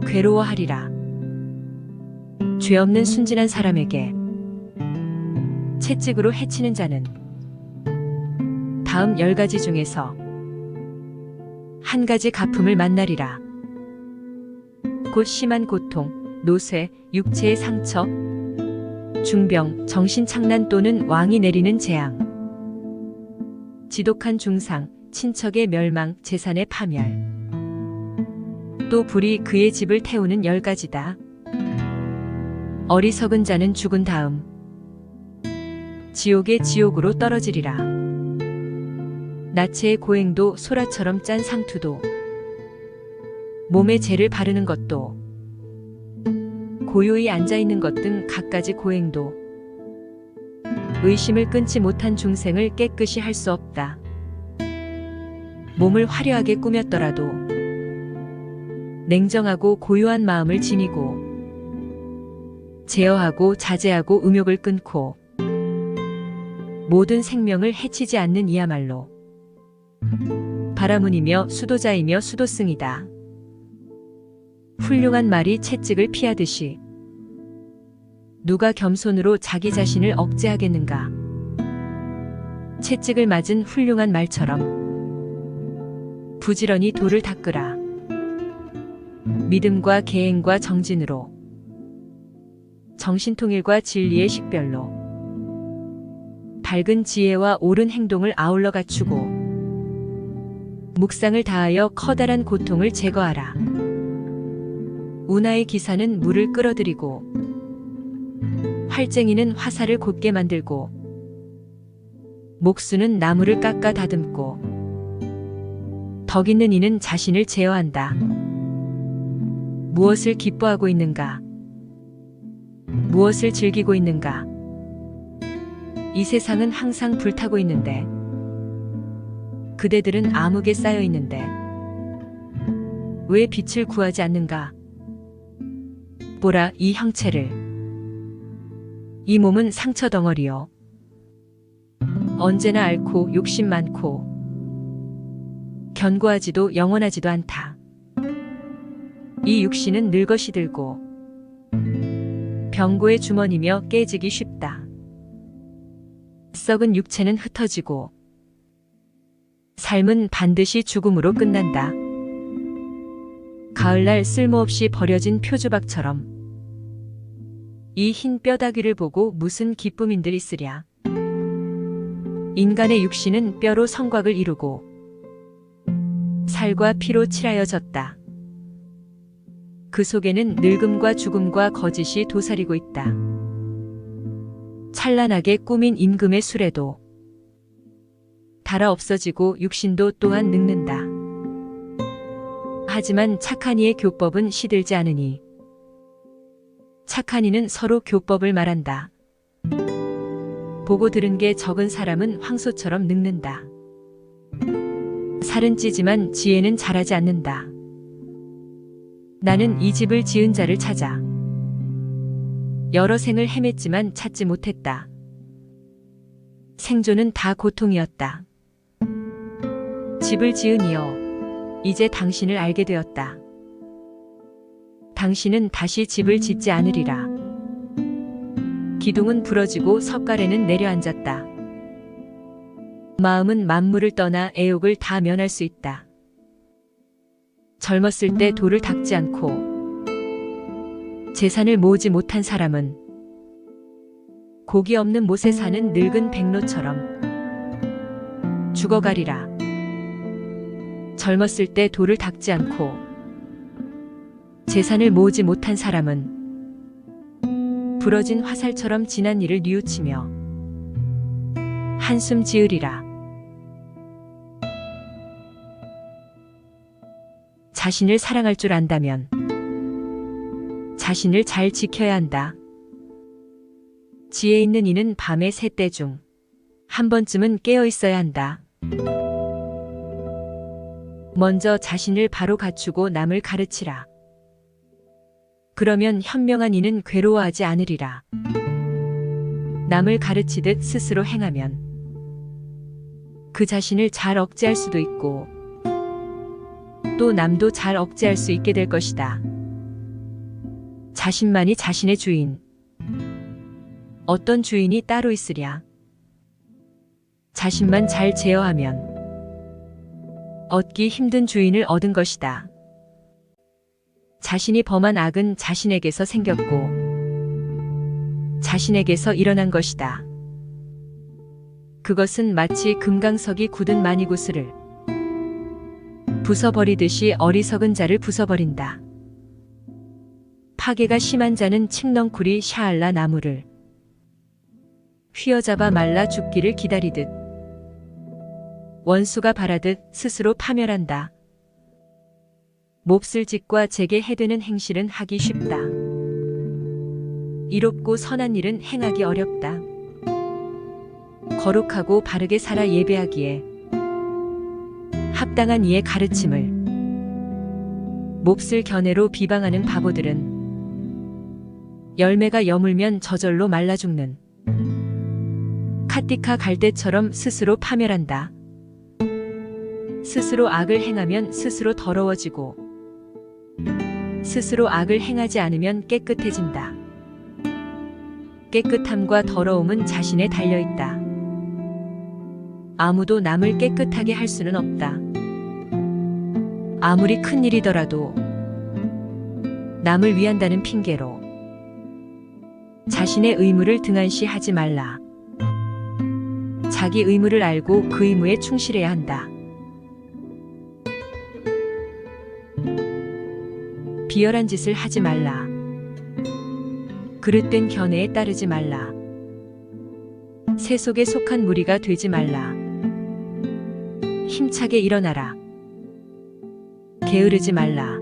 괴로워하리라. 죄 없는 순진한 사람에게 채찍으로 해치는 자는 다음 10가지 중에서 한 가지 가품을 만나리라. 곧 심한 고통, 노쇠, 육체의 상처, 중병, 정신착란 또는 왕이 내리는 재앙, 지독한 중상, 친척의 멸망, 재산의 파멸, 또 불이 그의 집을 태우는 10가지다. 어리석은 자는 죽은 다음 지옥의 지옥으로 떨어지리라. 나체의 고행도 소라처럼 짠 상투도 몸에 재를 바르는 것도 고요히 앉아있는 것 등 갖가지 고행도 의심을 끊지 못한 중생을 깨끗이 할 수 없다. 몸을 화려하게 꾸몄더라도 냉정하고 고요한 마음을 지니고 제어하고 자제하고 음욕을 끊고 모든 생명을 해치지 않는 이야말로 바라문이며 수도자이며 수도승이다. 훌륭한 말이 채찍을 피하듯이 누가 겸손으로 자기 자신을 억제하겠는가. 채찍을 맞은 훌륭한 말처럼 부지런히 돌을 닦으라. 믿음과 계행과 정진으로 정신통일과 진리의 식별로 밝은 지혜와 옳은 행동을 아울러 갖추고 묵상을 다하여 커다란 고통을 제거하라. 운하의 기사는 물을 끌어들이고 활쟁이는 화살을 곧게 만들고 목수는 나무를 깎아 다듬고 덕 있는 이는 자신을 제어한다. 무엇을 기뻐하고 있는가? 무엇을 즐기고 있는가? 이 세상은 항상 불타고 있는데 그대들은 암흑에 쌓여 있는데 왜 빛을 구하지 않는가? 보라 이 형체를. 이 몸은 상처 덩어리요. 언제나 앓고 욕심 많고 견고하지도 영원하지도 않다. 이 육신은 늙어 시들고 병고의 주머니며 깨지기 쉽다. 썩은 육체는 흩어지고 삶은 반드시 죽음으로 끝난다. 가을날 쓸모없이 버려진 표주박처럼 이 흰 뼈다귀를 보고 무슨 기쁨인들 있으랴. 인간의 육신은 뼈로 성곽을 이루고 살과 피로 칠하여졌다. 그 속에는 늙음과 죽음과 거짓이 도사리고 있다. 찬란하게 꾸민 임금의 수레도 닳아 없어지고 육신도 또한 늙는다. 하지만 착한 이의 교법은 시들지 않으니 착한 이는 서로 교법을 말한다. 보고 들은 게 적은 사람은 황소처럼 늙는다. 살은 찌지만 지혜는 자라지 않는다. 나는 이 집을 지은 자를 찾아 여러 생을 헤맸지만 찾지 못했다. 생존은 다 고통이었다. 집을 지은 이여, 이제 당신을 알게 되었다. 당신은 다시 집을 짓지 않으리라. 기둥은 부러지고 석가래는 내려앉았다. 마음은 만물을 떠나 애욕을 다 면할 수 있다. 젊었을 때 돌을 닦지 않고 재산을 모으지 못한 사람은 고기 없는 못에 사는 늙은 백로처럼 죽어가리라. 젊었을 때 돌을 닦지 않고 재산을 모으지 못한 사람은 부러진 화살처럼 지난 일을 뉘우치며 한숨 지으리라. 자신을 사랑할 줄 안다면 자신을 잘 지켜야 한다. 지혜 있는 이는 밤의 새때 중 한 번쯤은 깨어 있어야 한다. 먼저 자신을 바로 갖추고 남을 가르치라. 그러면 현명한 이는 괴로워하지 않으리라. 남을 가르치듯 스스로 행하면 그 자신을 잘 억제할 수도 있고 또 남도 잘 억제할 수 있게 될 것이다. 자신만이 자신의 주인. 어떤 주인이 따로 있으랴. 자신만 잘 제어하면 얻기 힘든 주인을 얻은 것이다. 자신이 범한 악은 자신에게서 생겼고 자신에게서 일어난 것이다. 그것은 마치 금강석이 굳은 마니구슬을 부숴버리듯이 어리석은 자를 부숴버린다. 파괴가 심한 자는 칡넝쿨이 샤알라 나무를 휘어잡아 말라 죽기를 기다리듯 원수가 바라듯 스스로 파멸한다. 몹쓸 짓과 제게 해되는 행실은 하기 쉽다. 이롭고 선한 일은 행하기 어렵다. 거룩하고 바르게 살아 예배하기에 합당한 이의 가르침을 몹쓸 견해로 비방하는 바보들은 열매가 여물면 저절로 말라 죽는 카티카 갈대처럼 스스로 파멸한다. 스스로 악을 행하면 스스로 더러워지고 스스로 악을 행하지 않으면 깨끗해진다. 깨끗함과 더러움은 자신에 달려있다. 아무도 남을 깨끗하게 할 수는 없다. 아무리 큰 일이더라도 남을 위한다는 핑계로 자신의 의무를 등한시하지 말라. 자기 의무를 알고 그 의무에 충실해야 한다. 비열한 짓을 하지 말라. 그릇된 견해에 따르지 말라. 새 속에 속한 무리가 되지 말라. 힘차게 일어나라. 게으르지 말라.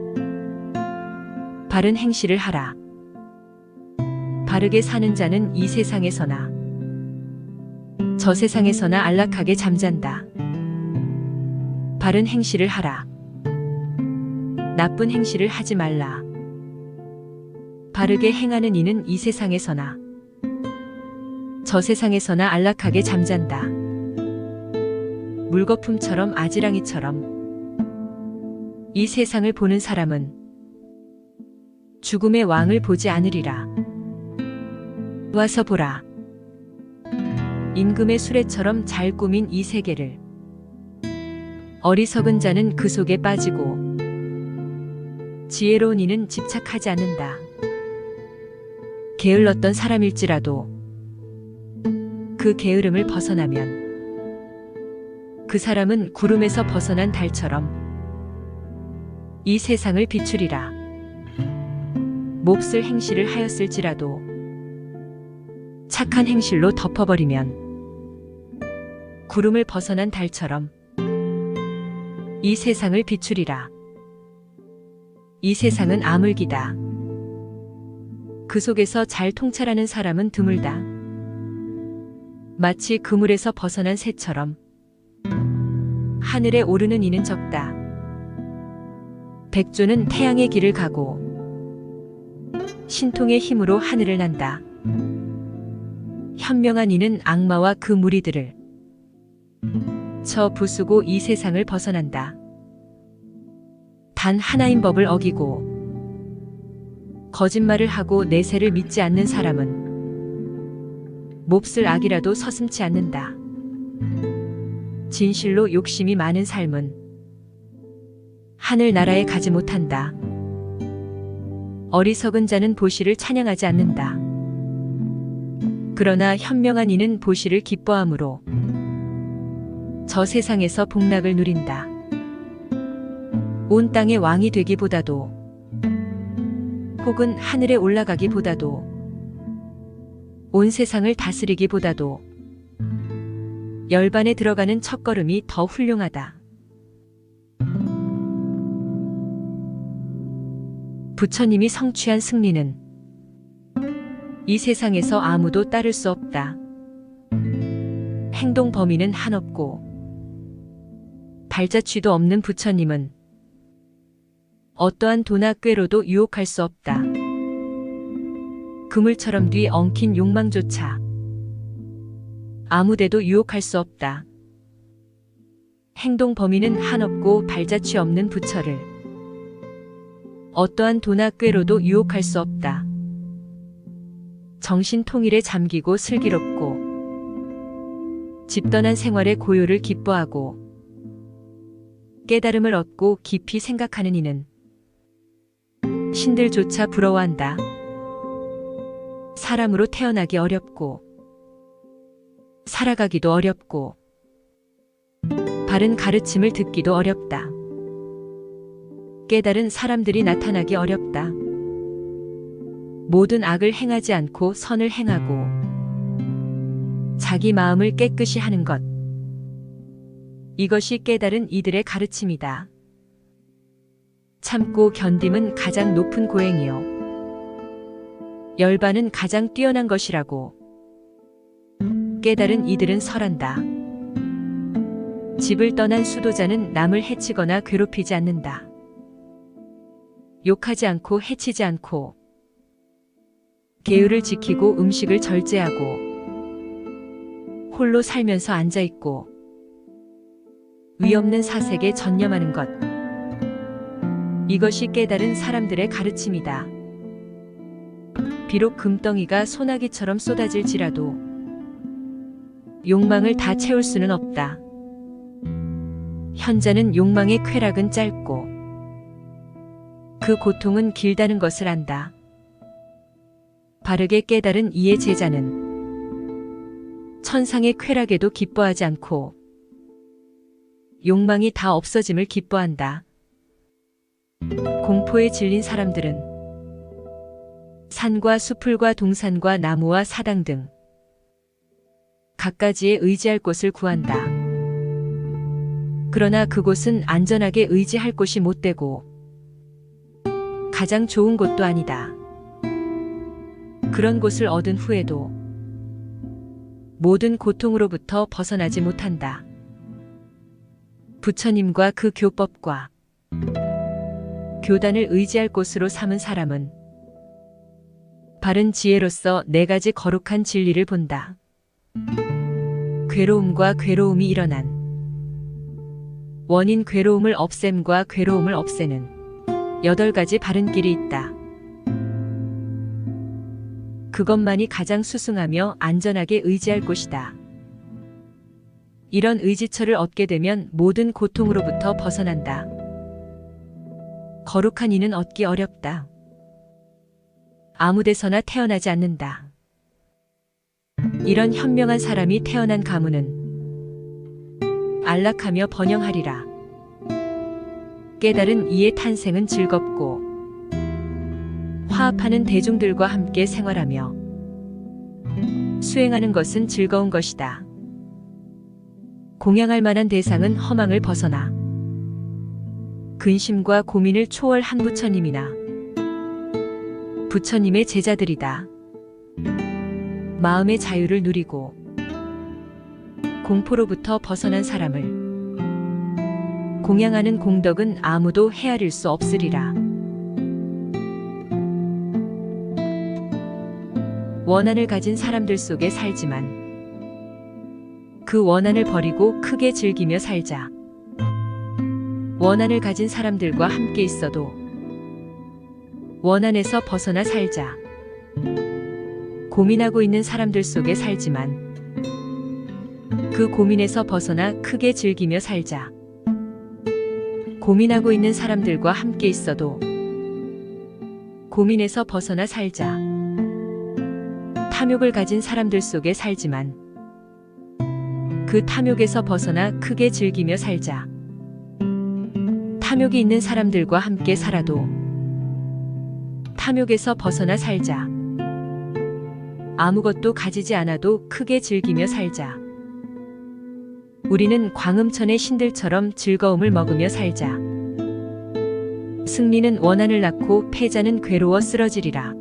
바른 행실을 하라. 바르게 사는 자는 이 세상에서나 저 세상에서나 안락하게 잠잔다. 바른 행실을 하라. 나쁜 행실을 하지 말라. 바르게 행하는 이는 이 세상에서나 저 세상에서나 안락하게 잠잔다. 물거품처럼 아지랑이처럼 이 세상을 보는 사람은 죽음의 왕을 보지 않으리라. 와서 보라. 임금의 수레처럼 잘 꾸민 이 세계를 어리석은 자는 그 속에 빠지고 지혜로운 이는 집착하지 않는다. 게을렀던 사람일지라도 그 게으름을 벗어나면 그 사람은 구름에서 벗어난 달처럼 이 세상을 비추리라. 몹쓸 행실을 하였을지라도 착한 행실로 덮어버리면 구름을 벗어난 달처럼 이 세상을 비추리라. 이 세상은 암울기다. 그 속에서 잘 통찰하는 사람은 드물다. 마치 그물에서 벗어난 새처럼 하늘에 오르는 이는 적다. 백조는 태양의 길을 가고 신통의 힘으로 하늘을 난다. 현명한 이는 악마와 그 무리들을 쳐 부수고 이 세상을 벗어난다. 단 하나인 법을 어기고 거짓말을 하고 내세를 믿지 않는 사람은 몹쓸 악이라도 서슴지 않는다. 진실로 욕심이 많은 삶은 하늘나라에 가지 못한다. 어리석은 자는 보시를 찬양하지 않는다. 그러나 현명한 이는 보시를 기뻐함으로 저 세상에서 복락을 누린다. 온 땅의 왕이 되기보다도 혹은 하늘에 올라가기보다도 온 세상을 다스리기보다도 열반에 들어가는 첫걸음이 더 훌륭하다. 부처님이 성취한 승리는 이 세상에서 아무도 따를 수 없다. 행동 범위는 한없고 발자취도 없는 부처님은 어떠한 도나 꾀로도 유혹할 수 없다. 그물처럼 뒤 엉킨 욕망조차 아무데도 유혹할 수 없다. 행동 범위는 한없고 발자취 없는 부처를 어떠한 도나 꾀로도 유혹할 수 없다. 정신 통일에 잠기고 슬기롭고 집던한 생활의 고요를 기뻐하고 깨달음을 얻고 깊이 생각하는 이는 신들조차 부러워한다. 사람으로 태어나기 어렵고 살아가기도 어렵고 바른 가르침을 듣기도 어렵다. 깨달은 사람들이 나타나기 어렵다. 모든 악을 행하지 않고 선을 행하고 자기 마음을 깨끗이 하는 것. 이것이 깨달은 이들의 가르침이다. 참고 견딤은 가장 높은 고행이요. 열반은 가장 뛰어난 것이라고. 깨달은 이들은 설한다. 집을 떠난 수도자는 남을 해치거나 괴롭히지 않는다. 욕하지 않고 해치지 않고 계율을 지키고 음식을 절제하고 홀로 살면서 앉아있고 위없는 사색에 전념하는 것. 이것이 깨달은 사람들의 가르침이다. 비록 금덩이가 소나기처럼 쏟아질지라도 욕망을 다 채울 수는 없다. 현자는 욕망의 쾌락은 짧고 그 고통은 길다는 것을 안다. 바르게 깨달은 이의 제자는 천상의 쾌락에도 기뻐하지 않고 욕망이 다 없어짐을 기뻐한다. 공포에 질린 사람들은 산과 수풀과 동산과 나무와 사당 등 갖가지에 의지할 곳을 구한다. 그러나 그곳은 안전하게 의지할 곳이 못되고 가장 좋은 곳도 아니다. 그런 곳을 얻은 후에도 모든 고통으로부터 벗어나지 못한다. 부처님과 그 교법과 교단을 의지할 곳으로 삼은 사람은 바른 지혜로서 네 가지 거룩한 진리를 본다. 괴로움과 괴로움이 일어난 원인, 괴로움을 없앰과 괴로움을 없애는 8가지 바른 길이 있다. 그것만이 가장 수승하며 안전하게 의지할 곳이다. 이런 의지처를 얻게 되면 모든 고통으로부터 벗어난다. 거룩한 이는 얻기 어렵다. 아무 데서나 태어나지 않는다. 이런 현명한 사람이 태어난 가문은 안락하며 번영하리라. 깨달은 이의 탄생은 즐겁고 화합하는 대중들과 함께 생활하며 수행하는 것은 즐거운 것이다. 공양할 만한 대상은 허망을 벗어나 근심과 고민을 초월한 부처님이나 부처님의 제자들이다. 마음의 자유를 누리고 공포로부터 벗어난 사람을 공양하는 공덕은 아무도 헤아릴 수 없으리라. 원한을 가진 사람들 속에 살지만 그 원한을 버리고 크게 즐기며 살자. 원한을 가진 사람들과 함께 있어도 원한에서 벗어나 살자. 고민하고 있는 사람들 속에 살지만 그 고민에서 벗어나 크게 즐기며 살자. 고민하고 있는 사람들과 함께 있어도 고민에서 벗어나 살자. 탐욕을 가진 사람들 속에 살지만 그 탐욕에서 벗어나 크게 즐기며 살자. 탐욕이 있는 사람들과 함께 살아도 탐욕에서 벗어나 살자. 아무것도 가지지 않아도 크게 즐기며 살자. 우리는 광음천의 신들처럼 즐거움을 먹으며 살자. 승리는 원한을 낳고 패자는 괴로워 쓰러지리라.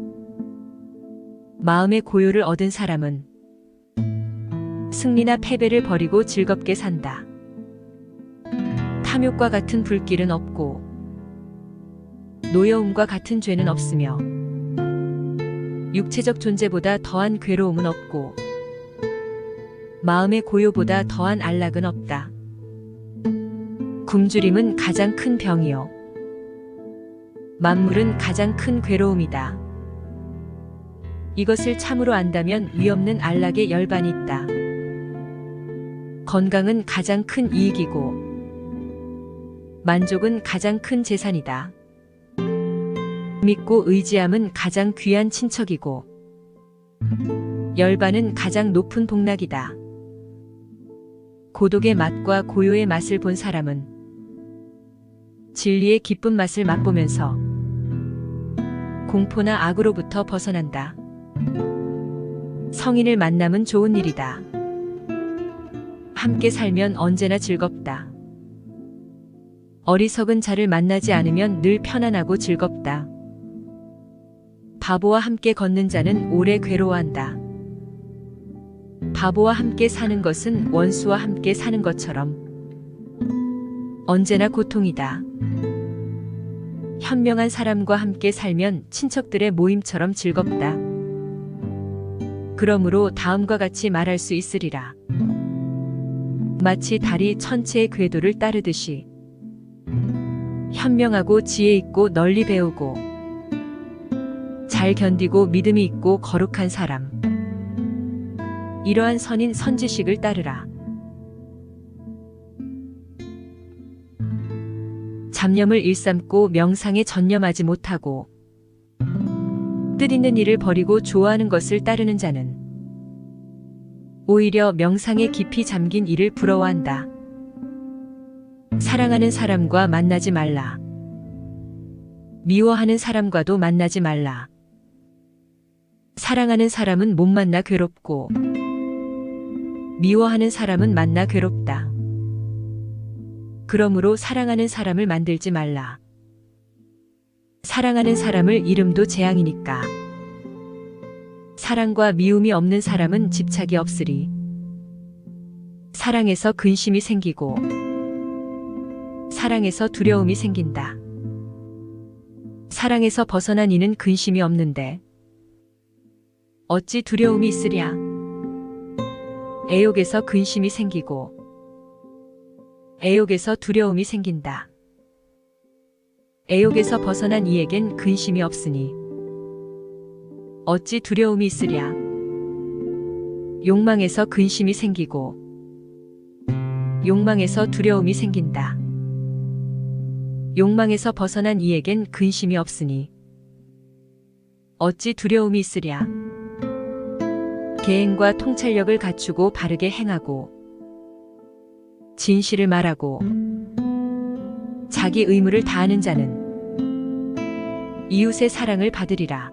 마음의 고요를 얻은 사람은 승리나 패배를 버리고 즐겁게 산다. 탐욕과 같은 불길은 없고 노여움과 같은 죄는 없으며 육체적 존재보다 더한 괴로움은 없고 마음의 고요보다 더한 안락은 없다. 굶주림은 가장 큰 병이요 만물은 가장 큰 괴로움이다. 이것을 참으로 안다면 위없는 안락의 열반이 있다. 건강은 가장 큰 이익이고 만족은 가장 큰 재산이다. 믿고 의지함은 가장 귀한 친척이고 열반은 가장 높은 복락이다. 고독의 맛과 고요의 맛을 본 사람은 진리의 기쁜 맛을 맛보면서 공포나 악으로부터 벗어난다. 성인을 만남은 좋은 일이다. 함께 살면 언제나 즐겁다. 어리석은 자를 만나지 않으면 늘 편안하고 즐겁다. 바보와 함께 걷는 자는 오래 괴로워한다. 바보와 함께 사는 것은 원수와 함께 사는 것처럼 언제나 고통이다. 현명한 사람과 함께 살면 친척들의 모임처럼 즐겁다. 그러므로 다음과 같이 말할 수 있으리라. 마치 달이 천체의 궤도를 따르듯이 현명하고 지혜 있고 널리 배우고 잘 견디고 믿음이 있고 거룩한 사람. 이러한 선인 선지식을 따르라. 잡념을 일삼고 명상에 전념하지 못하고 뜻있는 일을 버리고 좋아하는 것을 따르는 자는 오히려 명상에 깊이 잠긴 이를 부러워한다. 사랑하는 사람과 만나지 말라. 미워하는 사람과도 만나지 말라. 사랑하는 사람은 못 만나 괴롭고 미워하는 사람은 만나 괴롭다. 그러므로 사랑하는 사람을 만들지 말라. 사랑하는 사람을 이름도 재앙이니까. 사랑과 미움이 없는 사람은 집착이 없으리. 사랑에서 근심이 생기고 사랑에서 두려움이 생긴다. 사랑에서 벗어난 이는 근심이 없는데 어찌 두려움이 있으랴. 애욕에서 근심이 생기고 애욕에서 두려움이 생긴다. 애욕에서 벗어난 이에겐 근심이 없으니 어찌 두려움이 있으랴. 욕망에서 근심이 생기고 욕망에서 두려움이 생긴다. 욕망에서 벗어난 이에겐 근심이 없으니 어찌 두려움이 있으랴. 계행과 통찰력을 갖추고 바르게 행하고 진실을 말하고 자기 의무를 다하는 자는 이웃의 사랑을 받으리라.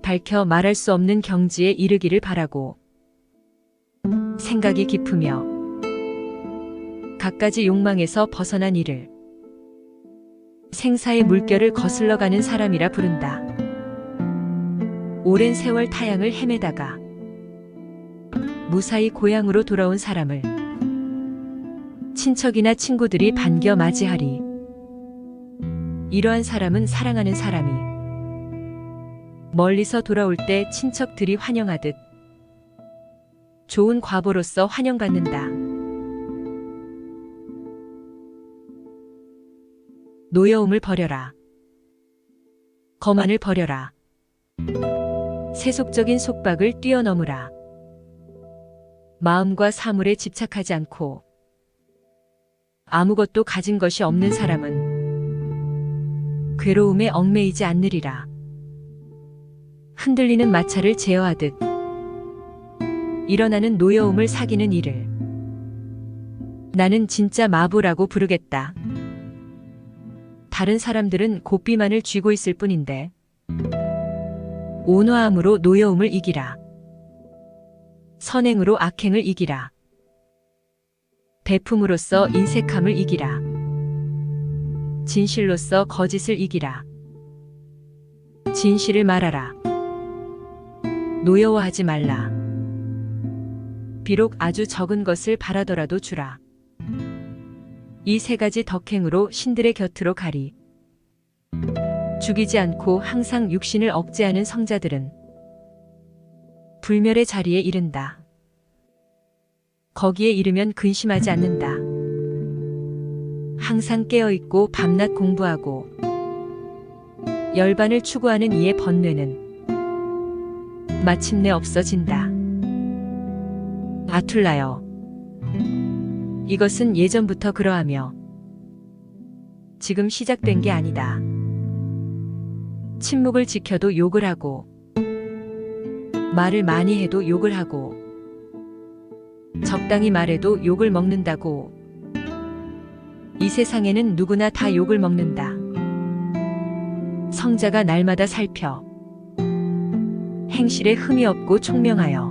밝혀 말할 수 없는 경지에 이르기를 바라고 생각이 깊으며 갖가지 욕망에서 벗어난 이를 생사의 물결을 거슬러 가는 사람이라 부른다. 오랜 세월 타향을 헤매다가 무사히 고향으로 돌아온 사람을 친척이나 친구들이 반겨 맞이하리. 이러한 사람은 사랑하는 사람이 멀리서 돌아올 때 친척들이 환영하듯 좋은 과보로서 환영받는다. 노여움을 버려라. 거만을 버려라. 세속적인 속박을 뛰어넘으라. 마음과 사물에 집착하지 않고 아무것도 가진 것이 없는 사람은 괴로움에 얽매이지 않으리라. 흔들리는 마차를 제어하듯 일어나는 노여움을 사귀는 이를 나는 진짜 마부라고 부르겠다. 다른 사람들은 고삐만을 쥐고 있을 뿐인데 온화함으로 노여움을 이기라. 선행으로 악행을 이기라. 배품으로써 인색함을 이기라. 진실로써 거짓을 이기라. 진실을 말하라. 노여워하지 말라. 비록 아주 적은 것을 바라더라도 주라. 이 세 가지 덕행으로 신들의 곁으로 가리. 죽이지 않고 항상 육신을 억제하는 성자들은 불멸의 자리에 이른다. 거기에 이르면 근심하지 않는다. 항상 깨어있고 밤낮 공부하고 열반을 추구하는 이의 번뇌는 마침내 없어진다. 아툴라여, 이것은 예전부터 그러하며 지금 시작된 게 아니다. 침묵을 지켜도 욕을 하고 말을 많이 해도 욕을 하고 적당히 말해도 욕을 먹는다고. 이 세상에는 누구나 다 욕을 먹는다. 성자가 날마다 살펴 행실에 흠이 없고 총명하여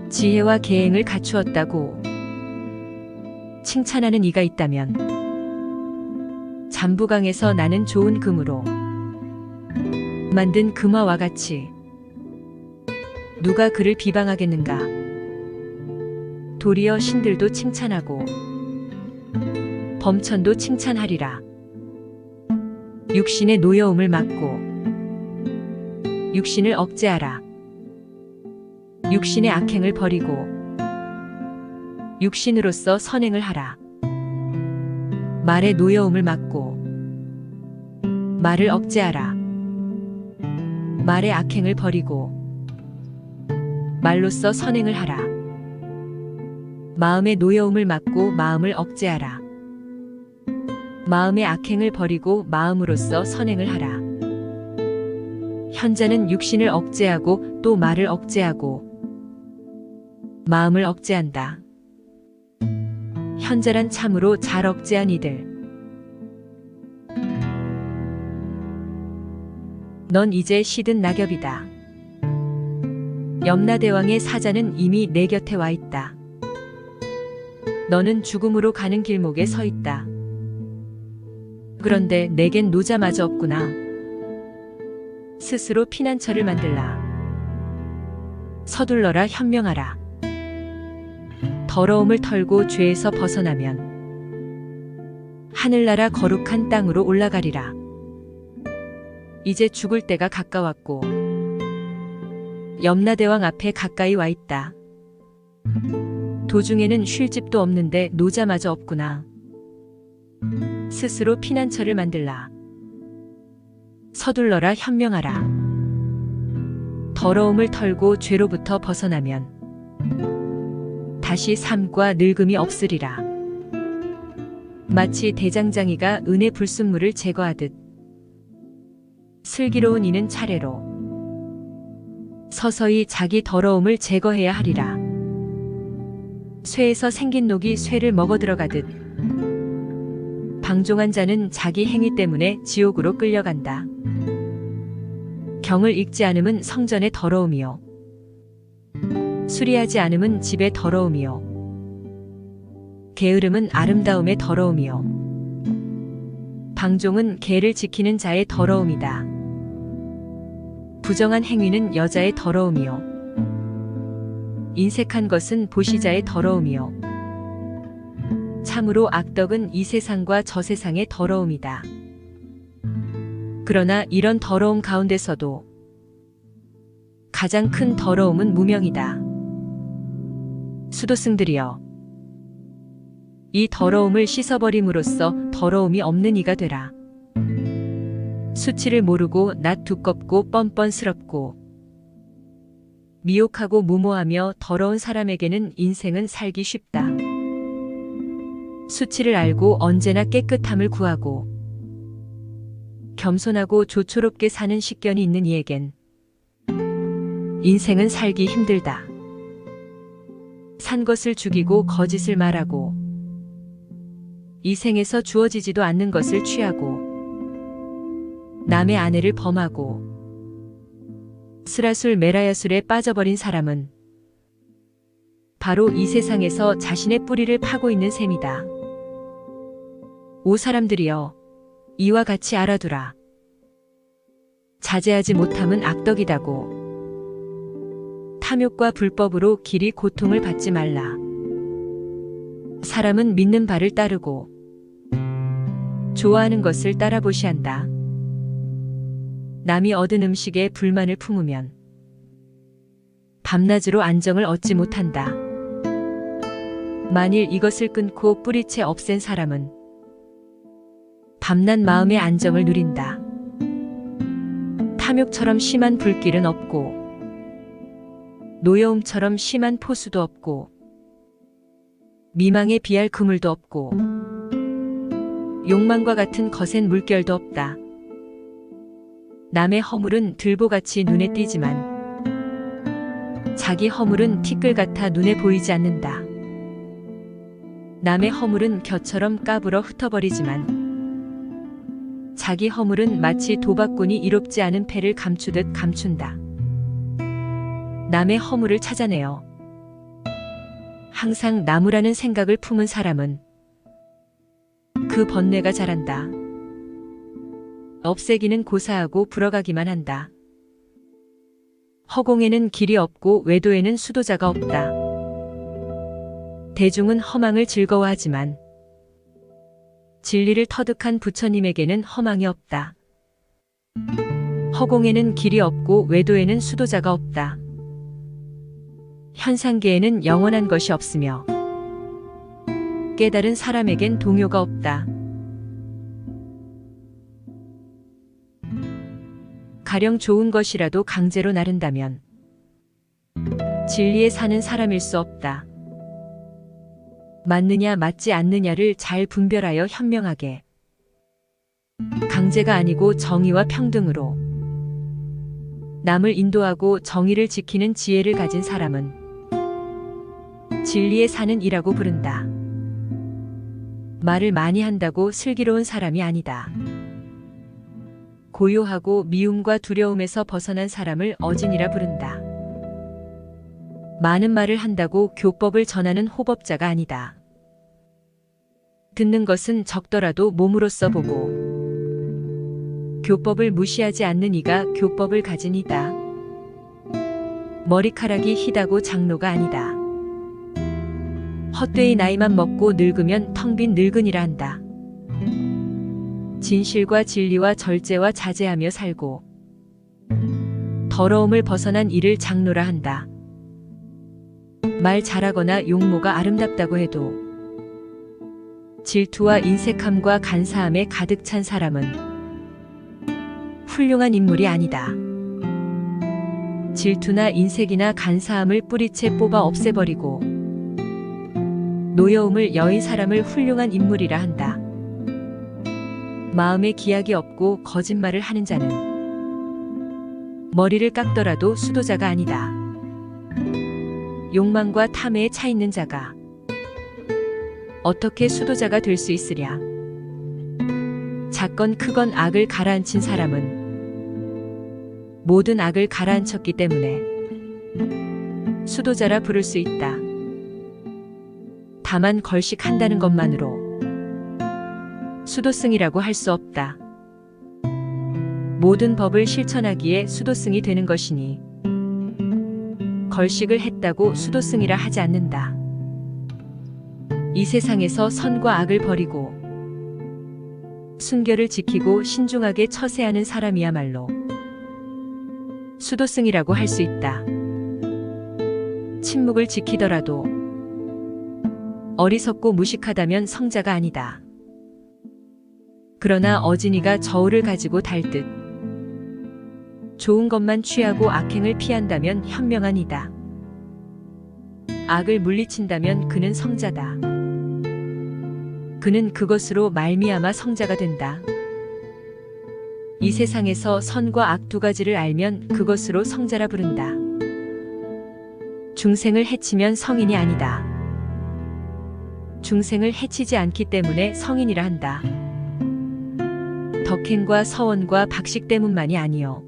지혜와 계행을 갖추었다고 칭찬하는 이가 있다면 잠부강에서 나는 좋은 금으로 만든 금화와 같이 누가 그를 비방하겠는가. 도리어 신들도 칭찬하고 범천도 칭찬하리라. 육신의 노여움을 막고 육신을 억제하라. 육신의 악행을 버리고 육신으로서 선행을 하라. 말의 노여움을 막고 말을 억제하라. 말의 악행을 버리고 말로써 선행을 하라. 마음의 노여움을 막고 마음을 억제하라. 마음의 악행을 버리고 마음으로써 선행을 하라. 현자는 육신을 억제하고 또 말을 억제하고 마음을 억제한다. 현자란 참으로 잘 억제한 이들. 넌 이제 시든 낙엽이다. 염라대왕의 사자는 이미 내 곁에 와 있다. 너는 죽음으로 가는 길목에 서 있다. 그런데 내겐 노자마저 없구나. 스스로 피난처를 만들라. 서둘러라. 현명하라. 더러움을 털고 죄에서 벗어나면 하늘나라 거룩한 땅으로 올라가리라. 이제 죽을 때가 가까웠고 염라대왕 앞에 가까이 와 있다. 도중에는 쉴 집도 없는데 노자마저 없구나. 스스로 피난처를 만들라. 서둘러라. 현명하라. 더러움을 털고 죄로부터 벗어나면 다시 삶과 늙음이 없으리라. 마치 대장장이가 은의 불순물을 제거하듯 슬기로운 이는 차례로 서서히 자기 더러움을 제거해야 하리라. 쇠에서 생긴 녹이 쇠를 먹어 들어가듯 방종한 자는 자기 행위 때문에 지옥으로 끌려간다. 경을 읽지 않음은 성전의 더러움이요 수리하지 않음은 집의 더러움이요 게으름은 아름다움의 더러움이요 방종은 계를 지키는 자의 더러움이다. 부정한 행위는 여자의 더러움이요 인색한 것은 보시자의 더러움이요 참으로 악덕은 이 세상과 저 세상의 더러움이다. 그러나 이런 더러움 가운데서도 가장 큰 더러움은 무명이다. 수도승들이여, 이 더러움을 씻어버림으로써 더러움이 없는 이가 되라. 수치를 모르고 낯 두껍고 뻔뻔스럽고 미혹하고 무모하며 더러운 사람에게는 인생은 살기 쉽다. 수치를 알고 언제나 깨끗함을 구하고 겸손하고 조초롭게 사는 식견이 있는 이에겐 인생은 살기 힘들다. 산 것을 죽이고 거짓을 말하고 이 생에서 주어지지도 않는 것을 취하고 남의 아내를 범하고 스라술 메라야술에 빠져버린 사람은 바로 이 세상에서 자신의 뿌리를 파고 있는 셈이다. 오 사람들이여, 이와 같이 알아두라. 자제하지 못함은 악덕이다고. 탐욕과 불법으로 길이 고통을 받지 말라. 사람은 믿는 바를 따르고 좋아하는 것을 따라보시한다. 남이 얻은 음식에 불만을 품으면 밤낮으로 안정을 얻지 못한다. 만일 이것을 끊고 뿌리채 없앤 사람은 밤낮 마음의 안정을 누린다. 탐욕처럼 심한 불길은 없고 노여움처럼 심한 포수도 없고 미망에 비할 그물도 없고 욕망과 같은 거센 물결도 없다. 남의 허물은 들보같이 눈에 띄지만 자기 허물은 티끌 같아 눈에 보이지 않는다. 남의 허물은 겨처럼 까불어 흩어버리지만 자기 허물은 마치 도박꾼이 이롭지 않은 패를 감추듯 감춘다. 남의 허물을 찾아내어 항상 나무라는 생각을 품은 사람은 그 번뇌가 자란다. 없애기는 고사하고 불어가기만 한다. 허공에는 길이 없고 외도에는 수도자가 없다. 대중은 허망을 즐거워하지만 진리를 터득한 부처님에게는 허망이 없다. 허공에는 길이 없고 외도에는 수도자가 없다. 현상계에는 영원한 것이 없으며 깨달은 사람에겐 동요가 없다. 가령 좋은 것이라도 강제로 나른다면 진리에 사는 사람일 수 없다. 맞느냐 맞지 않느냐를 잘 분별하여 현명하게 강제가 아니고 정의와 평등으로 남을 인도하고 정의를 지키는 지혜를 가진 사람은 진리에 사는 이라고 부른다. 말을 많이 한다고 슬기로운 사람이 아니다. 고요하고 미움과 두려움에서 벗어난 사람을 어진이라 부른다. 많은 말을 한다고 교법을 전하는 호법자가 아니다. 듣는 것은 적더라도 몸으로써 보고 교법을 무시하지 않는 이가 교법을 가진 이다. 머리카락이 희다고 장로가 아니다. 헛되이 나이만 먹고 늙으면 텅 빈 늙은이라 한다. 진실과 진리와 절제와 자제하며 살고 더러움을 벗어난 이를 장로라 한다. 말 잘하거나 용모가 아름답다고 해도 질투와 인색함과 간사함에 가득 찬 사람은 훌륭한 인물이 아니다. 질투나 인색이나 간사함을 뿌리채 뽑아 없애버리고 노여움을 여인 사람을 훌륭한 인물이라 한다. 마음에 기약이 없고 거짓말을 하는 자는 머리를 깎더라도 수도자가 아니다. 욕망과 탐에 차 있는 자가 어떻게 수도자가 될 수 있으랴. 작건 크건 악을 가라앉힌 사람은 모든 악을 가라앉혔기 때문에 수도자라 부를 수 있다. 다만 걸식한다는 것만으로 수도승이라고 할 수 없다. 모든 법을 실천하기에 수도승이 되는 것이니 걸식을 했다고 수도승이라 하지 않는다. 이 세상에서 선과 악을 버리고 순결을 지키고 신중하게 처세하는 사람이야말로 수도승이라고 할 수 있다. 침묵을 지키더라도 어리석고 무식하다면 성자가 아니다. 그러나 어진이가 저울을 가지고 달 듯 좋은 것만 취하고 악행을 피한다면 현명한이다. 악을 물리친다면 그는 성자다. 그는 그것으로 말미암아 성자가 된다. 이 세상에서 선과 악 두 가지를 알면 그것으로 성자라 부른다. 중생을 해치면 성인이 아니다. 중생을 해치지 않기 때문에 성인이라 한다. 덕행과 서원과 박식 때문만이 아니요.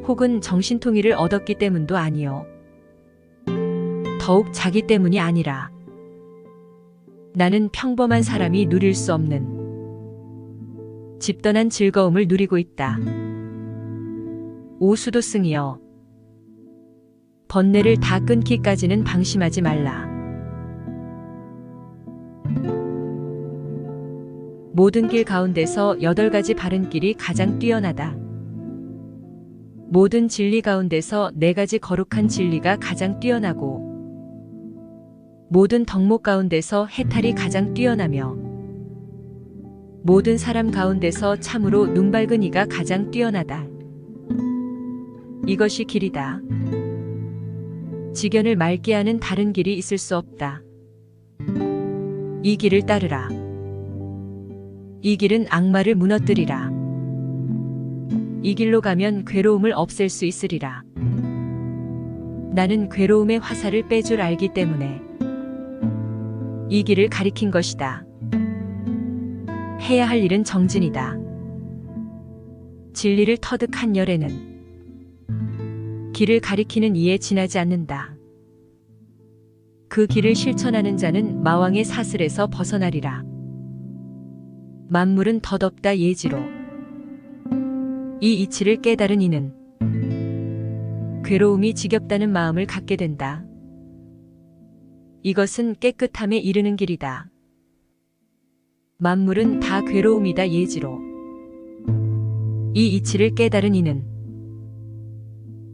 혹은 정신통일을 얻었기 때문도 아니요. 더욱 자기 때문이 아니라 나는 평범한 사람이 누릴 수 없는 집떠난 즐거움을 누리고 있다. 오수도승이여, 번뇌를 다 끊기까지는 방심하지 말라. 모든 길 가운데서 8가지 바른 길이 가장 뛰어나다. 모든 진리 가운데서 4가지 거룩한 진리가 가장 뛰어나고 모든 덕목 가운데서 해탈이 가장 뛰어나며 모든 사람 가운데서 참으로 눈밝은 이가 가장 뛰어나다. 이것이 길이다. 지견을 맑게 하는 다른 길이 있을 수 없다. 이 길을 따르라. 이 길은 악마를 무너뜨리라. 이 길로 가면 괴로움을 없앨 수 있으리라. 나는 괴로움의 화살을 빼줄 알기 때문에 이 길을 가리킨 것이다. 해야 할 일은 정진이다. 진리를 터득한 열에는 길을 가리키는 이에 지나지 않는다. 그 길을 실천하는 자는 마왕의 사슬에서 벗어나리라. 만물은 덧없다 예지로. 이 이치를 깨달은 이는 괴로움이 지겹다는 마음을 갖게 된다. 이것은 깨끗함에 이르는 길이다. 만물은 다 괴로움이다 예지로. 이 이치를 깨달은 이는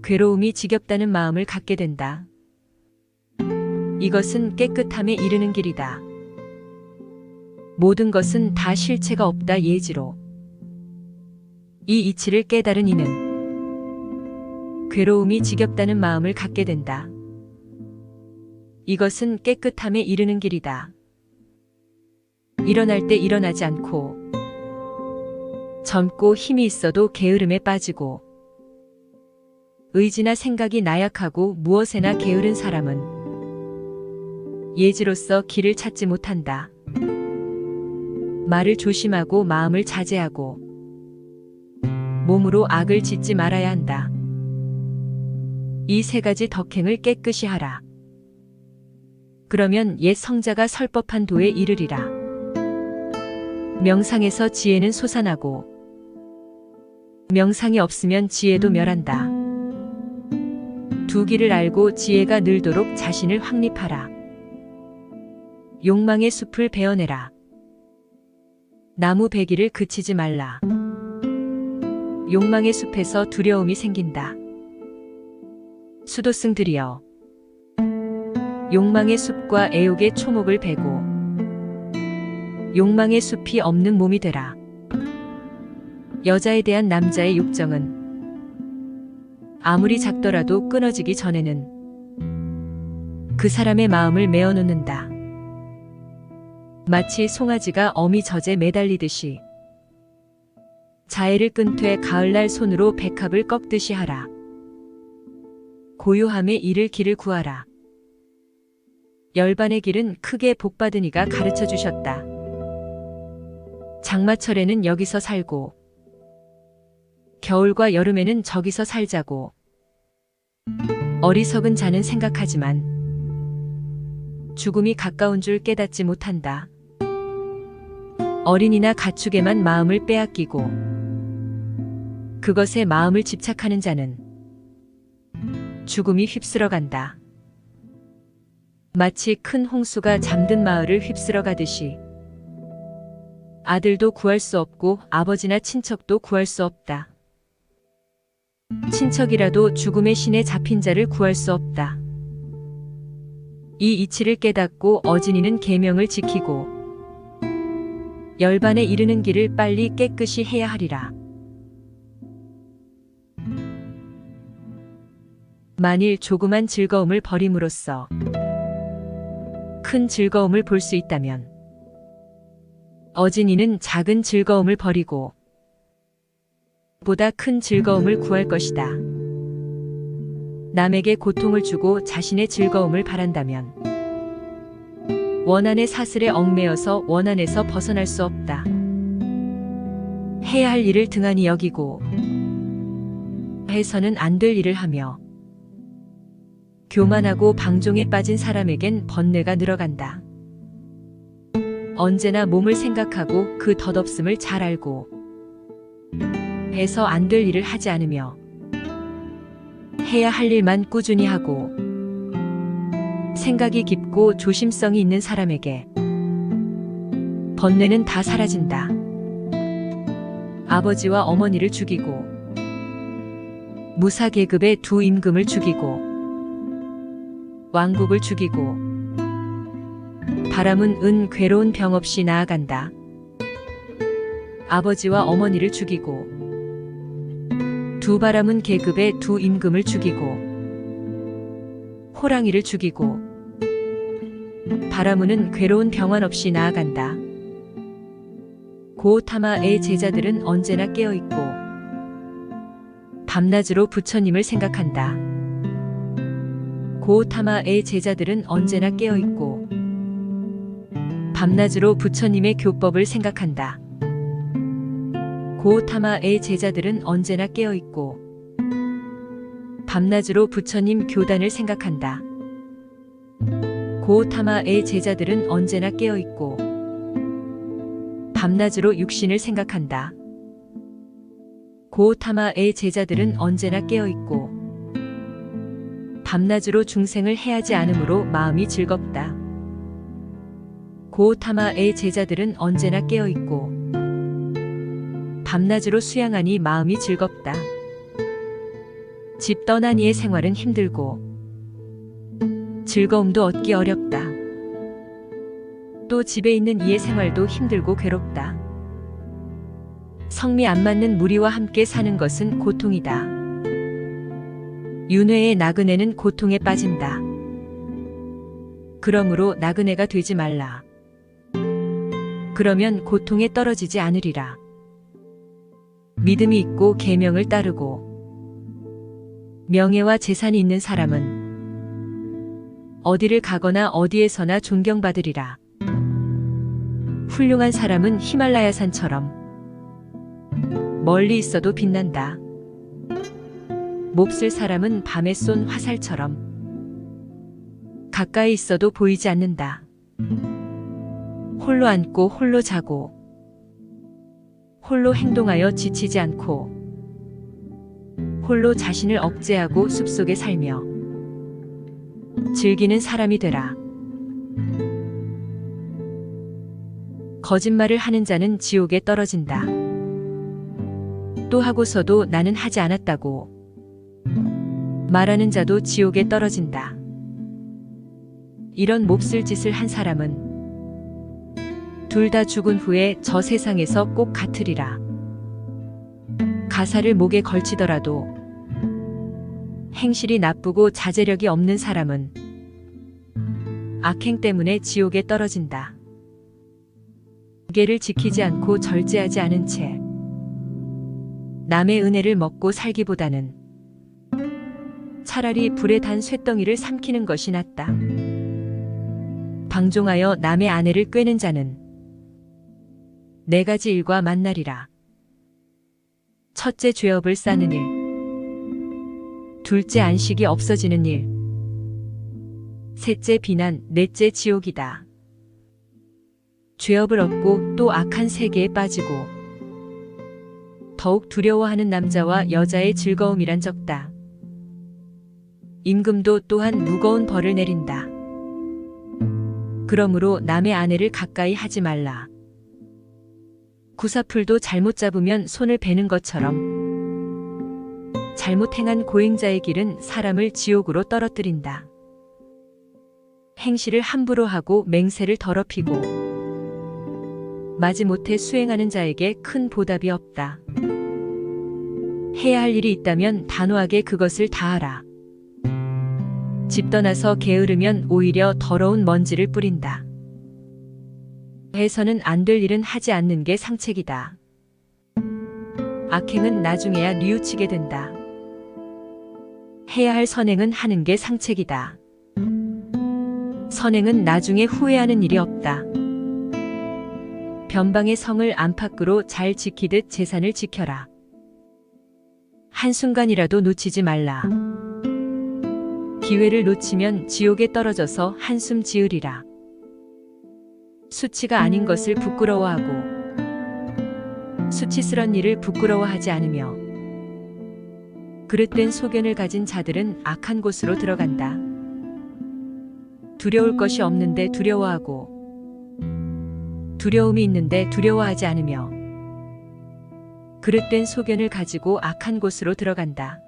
괴로움이 지겹다는 마음을 갖게 된다. 이것은 깨끗함에 이르는 길이다. 모든 것은 다 실체가 없다 예지로. 이 이치를 깨달은 이는 괴로움이 지겹다는 마음을 갖게 된다. 이것은 깨끗함에 이르는 길이다. 일어날 때 일어나지 않고 젊고 힘이 있어도 게으름에 빠지고 의지나 생각이 나약하고 무엇에나 게으른 사람은 예지로서 길을 찾지 못한다. 말을 조심하고 마음을 자제하고 몸으로 악을 짓지 말아야 한다. 이 3가지 덕행을 깨끗이 하라. 그러면 옛 성자가 설법한 도에 이르리라. 명상에서 지혜는 솟아나고 명상이 없으면 지혜도 멸한다. 두 길을 알고 지혜가 늘도록 자신을 확립하라. 욕망의 숲을 베어내라. 나무 베기를 그치지 말라. 욕망의 숲에서 두려움이 생긴다. 수도승들이여, 욕망의 숲과 애욕의 초목을 베고 욕망의 숲이 없는 몸이 되라. 여자에 대한 남자의 욕정은 아무리 작더라도 끊어지기 전에는 그 사람의 마음을 메어놓는다. 마치 송아지가 어미 젖에 매달리듯이 자애를 끈퇴 가을날 손으로 백합을 꺾듯이 하라. 고요함에 이를 길을 구하라. 열반의 길은 크게 복받은 이가 가르쳐 주셨다. 장마철에는 여기서 살고 겨울과 여름에는 저기서 살자고. 어리석은 자는 생각하지만 죽음이 가까운 줄 깨닫지 못한다. 어린이나 가축에만 마음을 빼앗기고 그것에 마음을 집착하는 자는 죽음이 휩쓸어 간다. 마치 큰 홍수가 잠든 마을을 휩쓸어 가듯이 아들도 구할 수 없고 아버지나 친척도 구할 수 없다. 친척이라도 죽음의 신에 잡힌 자를 구할 수 없다. 이 이치를 깨닫고 어진이는 계명을 지키고 열반에 이르는 길을 빨리 깨끗이 해야 하리라. 만일 조그만 즐거움을 버림으로써 큰 즐거움을 볼 수 있다면 어진이는 작은 즐거움을 버리고 보다 큰 즐거움을 구할 것이다. 남에게 고통을 주고 자신의 즐거움을 바란다면 원한의 사슬에 얽매여서 원한에서 벗어날 수 없다. 해야 할 일을 등한히 여기고 해서는 안 될 일을 하며 교만하고 방종에 빠진 사람에겐 번뇌가 늘어간다. 언제나 몸을 생각하고 그 덧없음을 잘 알고 해서 안 될 일을 하지 않으며 해야 할 일만 꾸준히 하고 생각이 깊고 조심성이 있는 사람에게 번뇌는 다 사라진다. 아버지와 어머니를 죽이고 무사계급의 두 임금을 죽이고 왕국을 죽이고 바람은 은 괴로운 병 없이 나아간다. 아버지와 어머니를 죽이고 두 바람은 계급의 두 임금을 죽이고 호랑이를 죽이고 바라무는 괴로운 병환 없이 나아간다. 고오타마의 제자들은 언제나 깨어있고 밤낮으로 부처님을 생각한다. 고오타마의 제자들은 언제나 깨어있고 밤낮으로 부처님의 교법을 생각한다. 고오타마의 제자들은 언제나 깨어있고 밤낮으로 부처님 교단을 생각한다. 고오타마의 제자들은 언제나 깨어있고 밤낮으로 육신을 생각한다. 고오타마의 제자들은 언제나 깨어있고 밤낮으로 중생을 해하지 않으므로 마음이 즐겁다. 고오타마의 제자들은 언제나 깨어있고 밤낮으로 수양하니 마음이 즐겁다. 집 떠난 이의 생활은 힘들고 즐거움도 얻기 어렵다. 또 집에 있는 이의 생활도 힘들고 괴롭다. 성미 안 맞는 무리와 함께 사는 것은 고통이다. 윤회의 나그네는 고통에 빠진다. 그러므로 나그네가 되지 말라. 그러면 고통에 떨어지지 않으리라. 믿음이 있고 계명을 따르고 명예와 재산이 있는 사람은 어디를 가거나 어디에서나 존경받으리라. 훌륭한 사람은 히말라야 산처럼 멀리 있어도 빛난다. 몹쓸 사람은 밤에 쏜 화살처럼 가까이 있어도 보이지 않는다. 홀로 앉고 홀로 자고 홀로 행동하여 지치지 않고 홀로 자신을 억제하고 숲속에 살며 즐기는 사람이 되라. 거짓말을 하는 자는 지옥에 떨어진다. 또 하고서도 나는 하지 않았다고 말하는 자도 지옥에 떨어진다. 이런 몹쓸 짓을 한 사람은 둘 다 죽은 후에 저 세상에서 꼭 같으리라. 가사를 목에 걸치더라도 행실이 나쁘고 자제력이 없는 사람은 악행 때문에 지옥에 떨어진다. 계를 지키지 않고 절제하지 않은 채 남의 은혜를 먹고 살기보다는 차라리 불에 단 쇳덩이를 삼키는 것이 낫다. 방종하여 남의 아내를 꿰는 자는 네 가지 일과 만나리라. 첫째, 죄업을 쌓는 일. 둘째, 안식이 없어지는 일. 셋째, 비난. 넷째, 지옥이다. 죄업을 얻고 또 악한 세계에 빠지고 더욱 두려워하는 남자와 여자의 즐거움이란 적다. 임금도 또한 무거운 벌을 내린다. 그러므로 남의 아내를 가까이 하지 말라. 구사풀도 잘못 잡으면 손을 베는 것처럼 잘못 행한 고행자의 길은 사람을 지옥으로 떨어뜨린다. 행실을 함부로 하고 맹세를 더럽히고 마지못해 수행하는 자에게 큰 보답이 없다. 해야 할 일이 있다면 단호하게 그것을 다하라. 집 떠나서 게으르면 오히려 더러운 먼지를 뿌린다. 해서는 안 될 일은 하지 않는 게 상책이다. 악행은 나중에야 뉘우치게 된다. 해야 할 선행은 하는 게 상책이다. 선행은 나중에 후회하는 일이 없다. 변방의 성을 안팎으로 잘 지키듯 재산을 지켜라. 한순간이라도 놓치지 말라. 기회를 놓치면 지옥에 떨어져서 한숨 지으리라. 수치가 아닌 것을 부끄러워하고 수치스런 일을 부끄러워하지 않으며 그릇된 소견을 가진 자들은 악한 곳으로 들어간다. 두려울 것이 없는데 두려워하고 두려움이 있는데 두려워하지 않으며 그릇된 소견을 가지고 악한 곳으로 들어간다.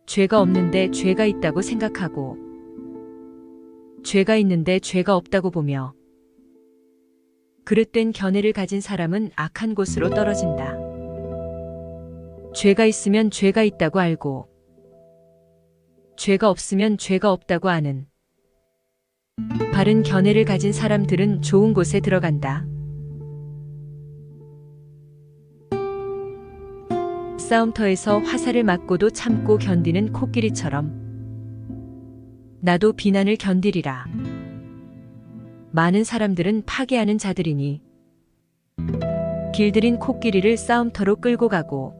죄가 없는데 죄가 있다고 생각하고 죄가 있는데 죄가 없다고 보며 그릇된 견해를 가진 사람은 악한 곳으로 떨어진다. 죄가 있으면 죄가 있다고 알고 죄가 없으면 죄가 없다고 아는 바른 견해를 가진 사람들은 좋은 곳에 들어간다. 싸움터에서 화살을 맞고도 참고 견디는 코끼리처럼 나도 비난을 견디리라. 많은 사람들은 파괴하는 자들이니 길들인 코끼리를 싸움터로 끌고 가고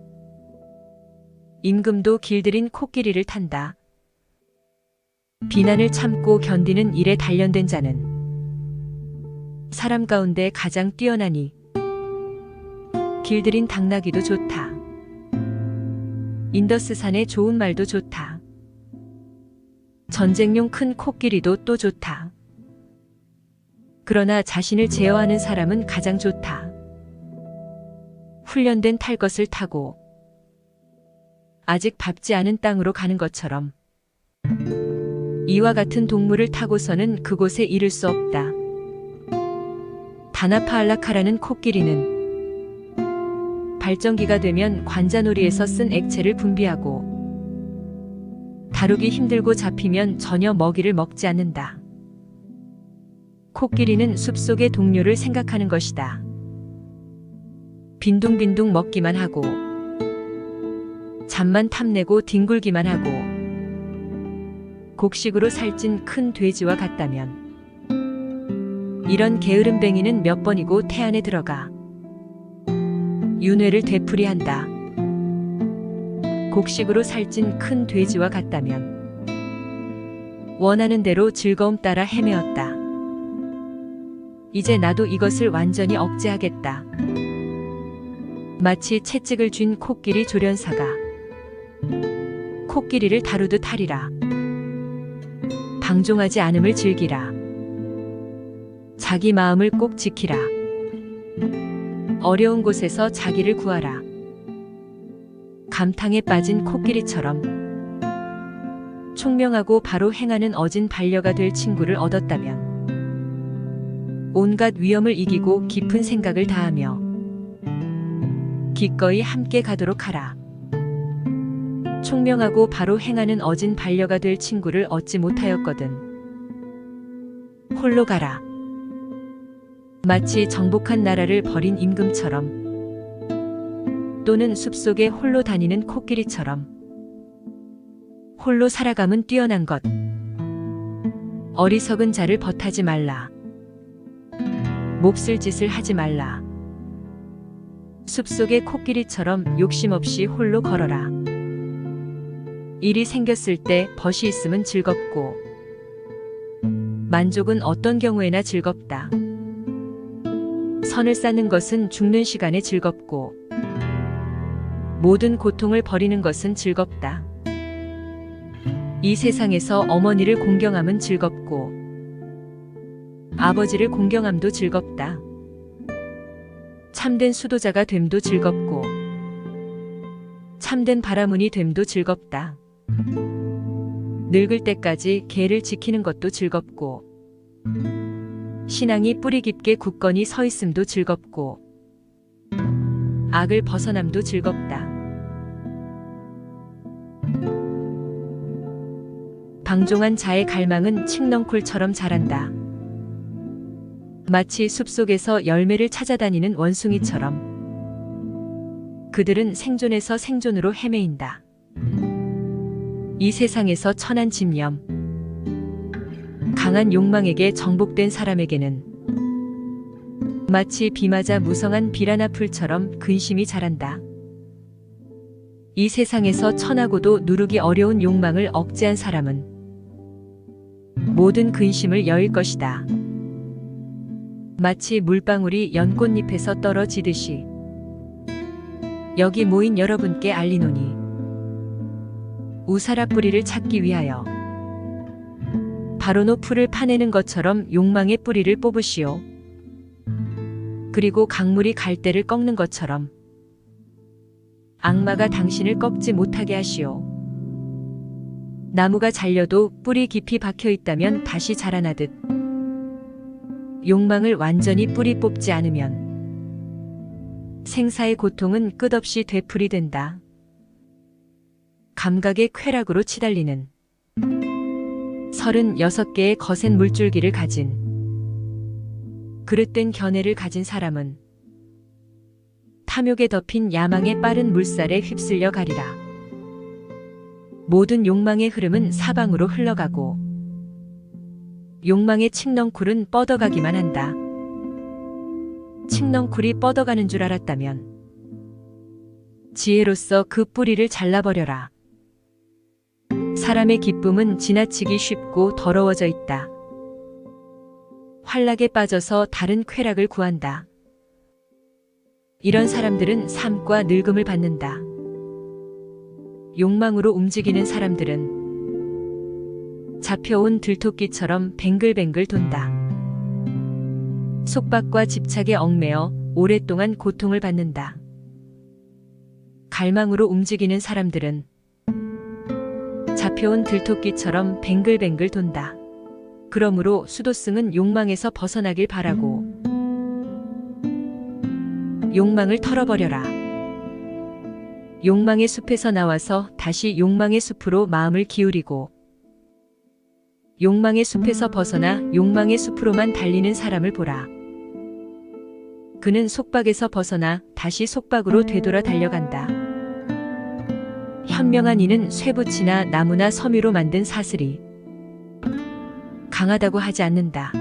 임금도 길들인 코끼리를 탄다. 비난을 참고 견디는 일에 단련된 자는 사람 가운데 가장 뛰어나니 길들인 당나귀도 좋다. 인더스산의 좋은 말도 좋다. 전쟁용 큰 코끼리도 또 좋다. 그러나 자신을 제어하는 사람은 가장 좋다. 훈련된 탈 것을 타고 아직 밟지 않은 땅으로 가는 것처럼 이와 같은 동물을 타고서는 그곳에 이를 수 없다. 다나파알라카라는 코끼리는 발정기가 되면 관자놀이에서 쓴 액체를 분비하고 다루기 힘들고 잡히면 전혀 먹이를 먹지 않는다. 코끼리는 숲속의 동료를 생각하는 것이다. 빈둥빈둥 먹기만 하고 잠만 탐내고 뒹굴기만 하고 곡식으로 살찐 큰 돼지와 같다면 이런 게으름뱅이는 몇 번이고 태안에 들어가 윤회를 되풀이한다. 곡식으로 살찐 큰 돼지와 같다면 원하는 대로 즐거움 따라 헤매었다. 이제 나도 이것을 완전히 억제하겠다. 마치 채찍을 쥔 코끼리 조련사가 코끼리를 다루듯 하리라. 방종하지 않음을 즐기라. 자기 마음을 꼭 지키라. 어려운 곳에서 자기를 구하라. 감탕에 빠진 코끼리처럼 총명하고 바로 행하는 어진 반려가 될 친구를 얻었다면 온갖 위험을 이기고 깊은 생각을 다하며 기꺼이 함께 가도록 하라. 총명하고 바로 행하는 어진 반려가 될 친구를 얻지 못하였거든 홀로 가라. 마치 정복한 나라를 버린 임금처럼 또는 숲속에 홀로 다니는 코끼리처럼 홀로 살아감은 뛰어난 것. 어리석은 자를 벗하지 말라. 몹쓸 짓을 하지 말라. 숲속의 코끼리처럼 욕심 없이 홀로 걸어라. 일이 생겼을 때 벗이 있으면 즐겁고 만족은 어떤 경우에나 즐겁다. 선을 쌓는 것은 죽는 시간에 즐겁고 모든 고통을 버리는 것은 즐겁다. 이 세상에서 어머니를 공경함은 즐겁고 아버지를 공경함도 즐겁다. 참된 수도자가 됨도 즐겁고 참된 바라문이 됨도 즐겁다. 늙을 때까지 계를 지키는 것도 즐겁고 신앙이 뿌리 깊게 굳건히 서 있음도 즐겁고 악을 벗어남도 즐겁다. 강종한 자의 갈망은 칡넝쿨처럼 자란다. 마치 숲속에서 열매를 찾아다니는 원숭이처럼 그들은 생존에서 생존으로 헤매인다. 이 세상에서 천한 집념, 강한 욕망에게 정복된 사람에게는 마치 비 맞아 무성한 비라나 풀처럼 근심이 자란다. 이 세상에서 천하고도 누르기 어려운 욕망을 억제한 사람은 모든 근심을 여일 것이다. 마치 물방울이 연꽃잎에서 떨어지듯이 여기 모인 여러분께 알리노니 우사라 뿌리를 찾기 위하여 바로노 풀을 파내는 것처럼 욕망의 뿌리를 뽑으시오. 그리고 강물이 갈대를 꺾는 것처럼 악마가 당신을 꺾지 못하게 하시오. 나무가 잘려도 뿌리 깊이 박혀 있다면 다시 자라나듯 욕망을 완전히 뿌리 뽑지 않으면 생사의 고통은 끝없이 되풀이된다. 감각의 쾌락으로 치달리는 36개의 거센 물줄기를 가진 그릇된 견해를 가진 사람은 탐욕에 덮인 야망의 빠른 물살에 휩쓸려 가리라. 모든 욕망의 흐름은 사방으로 흘러가고 욕망의 칡넝쿨은 뻗어가기만 한다. 칡넝쿨이 뻗어가는 줄 알았다면 지혜로서 그 뿌리를 잘라버려라. 사람의 기쁨은 지나치기 쉽고 더러워져 있다. 환락에 빠져서 다른 쾌락을 구한다. 이런 사람들은 삶과 늙음을 받는다. 욕망으로 움직이는 사람들은 잡혀온 들토끼처럼 뱅글뱅글 돈다. 속박과 집착에 얽매여 오랫동안 고통을 받는다. 갈망으로 움직이는 사람들은 잡혀온 들토끼처럼 뱅글뱅글 돈다. 그러므로 수도승은 욕망에서 벗어나길 바라고 욕망을 털어버려라. 욕망의 숲에서 나와서 다시 욕망의 숲으로 마음을 기울이고 욕망의 숲에서 벗어나 욕망의 숲으로만 달리는 사람을 보라. 그는 속박에서 벗어나 다시 속박으로 되돌아 달려간다. 현명한 이는 쇠붙이나 나무나 섬유로 만든 사슬이 강하다고 하지 않는다.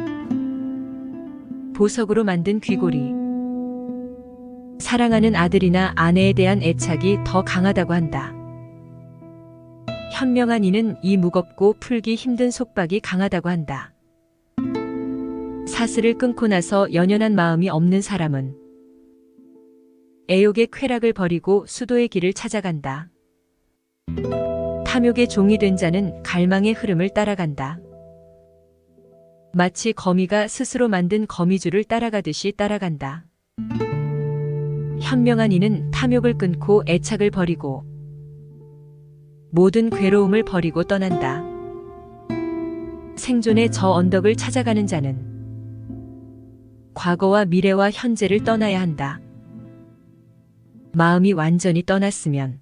보석으로 만든 귀고리, 사랑하는 아들이나 아내에 대한 애착이 더 강하다고 한다. 현명한 이는 이 무겁고 풀기 힘든 속박이 강하다고 한다. 사슬을 끊고 나서 연연한 마음이 없는 사람은 애욕의 쾌락을 버리고 수도의 길을 찾아간다. 탐욕의 종이 된 자는 갈망의 흐름을 따라간다. 마치 거미가 스스로 만든 거미줄을 따라가듯이 따라간다. 현명한 이는 탐욕을 끊고 애착을 버리고 모든 괴로움을 버리고 떠난다. 생존의 저 언덕을 찾아가는 자는 과거와 미래와 현재를 떠나야 한다. 마음이 완전히 떠났으면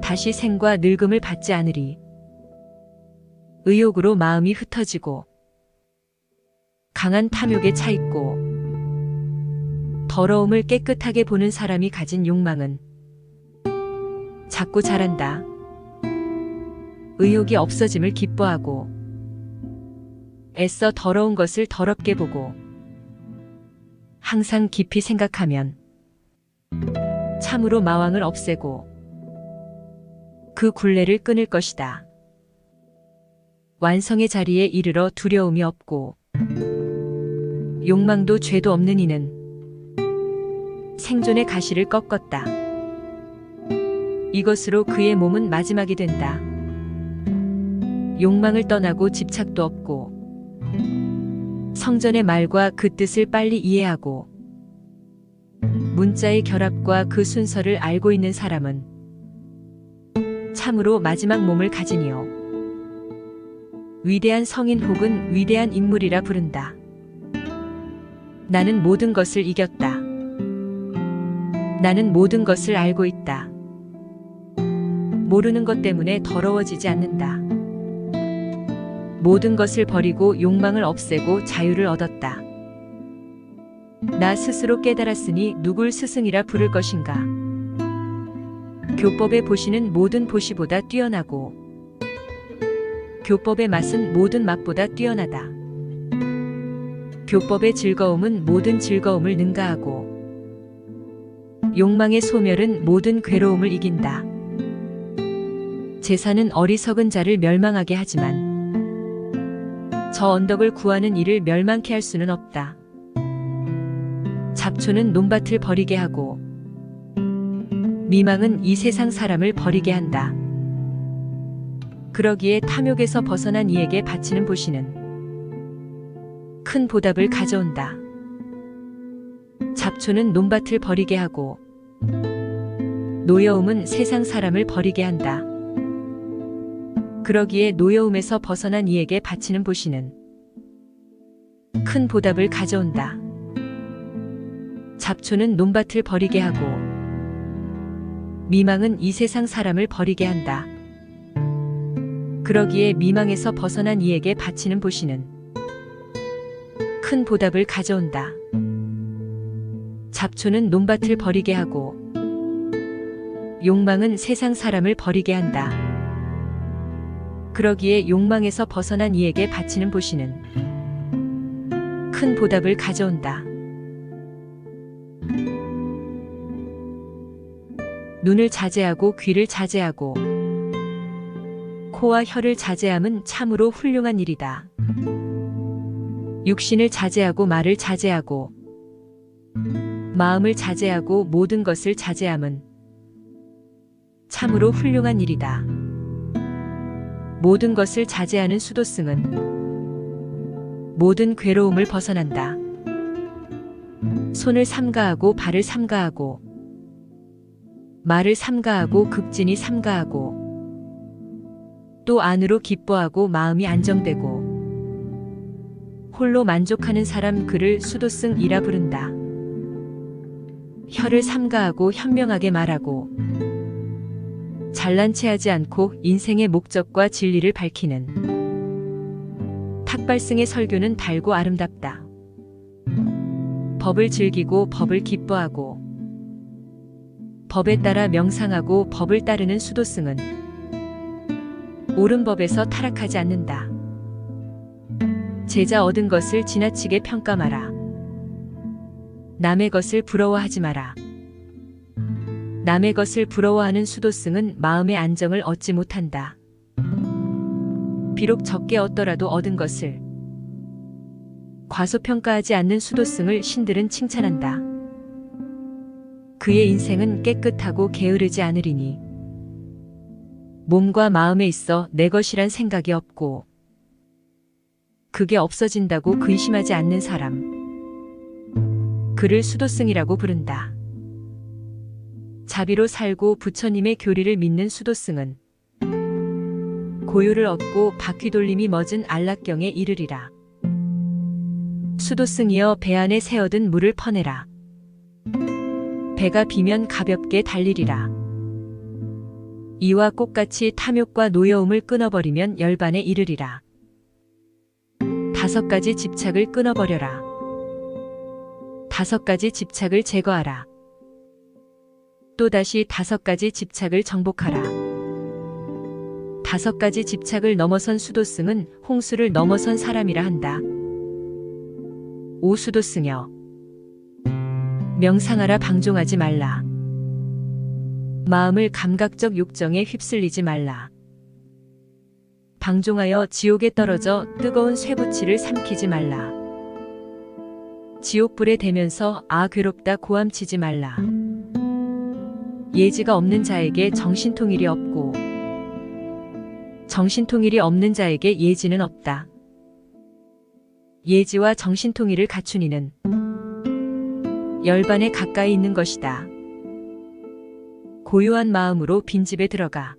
다시 생과 늙음을 받지 않으리. 의욕으로 마음이 흩어지고 강한 탐욕에 차 있고 더러움을 깨끗하게 보는 사람이 가진 욕망은 자꾸 자란다. 의욕이 없어짐을 기뻐하고 애써 더러운 것을 더럽게 보고 항상 깊이 생각하면 참으로 마왕을 없애고 그 굴레를 끊을 것이다. 완성의 자리에 이르러 두려움이 없고 욕망도 죄도 없는 이는 생존의 가시를 꺾었다. 이것으로 그의 몸은 마지막이 된다. 욕망을 떠나고 집착도 없고 성전의 말과 그 뜻을 빨리 이해하고 문자의 결합과 그 순서를 알고 있는 사람은 참으로 마지막 몸을 가지니요. 위대한 성인 혹은 위대한 인물이라 부른다. 나는 모든 것을 이겼다. 나는 모든 것을 알고 있다. 모르는 것 때문에 더러워지지 않는다. 모든 것을 버리고 욕망을 없애고 자유를 얻었다. 나 스스로 깨달았으니 누굴 스승이라 부를 것인가. 교법의 보시는 모든 보시보다 뛰어나고 교법의 맛은 모든 맛보다 뛰어나다. 교법의 즐거움은 모든 즐거움을 능가하고 욕망의 소멸은 모든 괴로움을 이긴다. 제사는 어리석은 자를 멸망하게 하지만 저 언덕을 구하는 이를 멸망케 할 수는 없다. 잡초는 논밭을 버리게 하고 미망은 이 세상 사람을 버리게 한다. 그러기에 탐욕에서 벗어난 이에게 바치는 보시는 큰 보답을 가져온다. 잡초는 논밭을 버리게 하고 노여움은 세상 사람을 버리게 한다. 그러기에 노여움에서 벗어난 이에게 바치는 보시는 큰 보답을 가져온다. 잡초는 논밭을 버리게 하고 미망은 이 세상 사람을 버리게 한다. 그러기에 미망에서 벗어난 이에게 바치는 보시는 큰 보답을 가져온다. 잡초는 논밭을 버리게 하고 욕망은 세상 사람을 버리게 한다. 그러기에 욕망에서 벗어난 이에게 바치는 보시는 큰 보답을 가져온다. 눈을 자제하고 귀를 자제하고 코와 혀를 자제함은 참으로 훌륭한 일이다. 육신을 자제하고 말을 자제하고 마음을 자제하고 모든 것을 자제함은 참으로 훌륭한 일이다. 모든 것을 자제하는 수도승은 모든 괴로움을 벗어난다. 손을 삼가하고 발을 삼가하고 말을 삼가하고 극진히 삼가하고 또 안으로 기뻐하고 마음이 안정되고 홀로 만족하는 사람 그를 수도승이라 부른다. 혀를 삼가하고 현명하게 말하고 잘난 체하지 않고 인생의 목적과 진리를 밝히는 탁발승의 설교는 달고 아름답다. 법을 즐기고 법을 기뻐하고 법에 따라 명상하고 법을 따르는 수도승은 옳은 법에서 타락하지 않는다. 제자 얻은 것을 지나치게 평가 마라. 남의 것을 부러워하지 마라. 남의 것을 부러워하는 수도승은 마음의 안정을 얻지 못한다. 비록 적게 얻더라도 얻은 것을 과소평가하지 않는 수도승을 신들은 칭찬한다. 그의 인생은 깨끗하고 게으르지 않으리니 몸과 마음에 있어 내 것이란 생각이 없고 그게 없어진다고 근심하지 않는 사람 그를 수도승이라고 부른다. 자비로 살고 부처님의 교리를 믿는 수도승은 고요를 얻고 바퀴돌림이 멎은 안락경에 이르리라. 수도승이여 배 안에 새어든 물을 퍼내라. 배가 비면 가볍게 달리리라. 이와 꽃같이 탐욕과 노여움을 끊어버리면 열반에 이르리라. 5가지 집착을 끊어버려라. 5가지 집착을 제거하라. 또다시 5가지 집착을 정복하라. 5가지 집착을 넘어선 수도승은 홍수를 넘어선 사람이라 한다. 오 수도승여, 명상하라. 방종하지 말라. 마음을 감각적 욕정에 휩쓸리지 말라. 방종하여 지옥에 떨어져 뜨거운 쇠붙이를 삼키지 말라. 지옥불에 대면서 아 괴롭다 고함치지 말라. 예지가 없는 자에게 정신통일이 없고 정신통일이 없는 자에게 예지는 없다. 예지와 정신통일을 갖춘 이는 열반에 가까이 있는 것이다. 고요한 마음으로 빈집에 들어가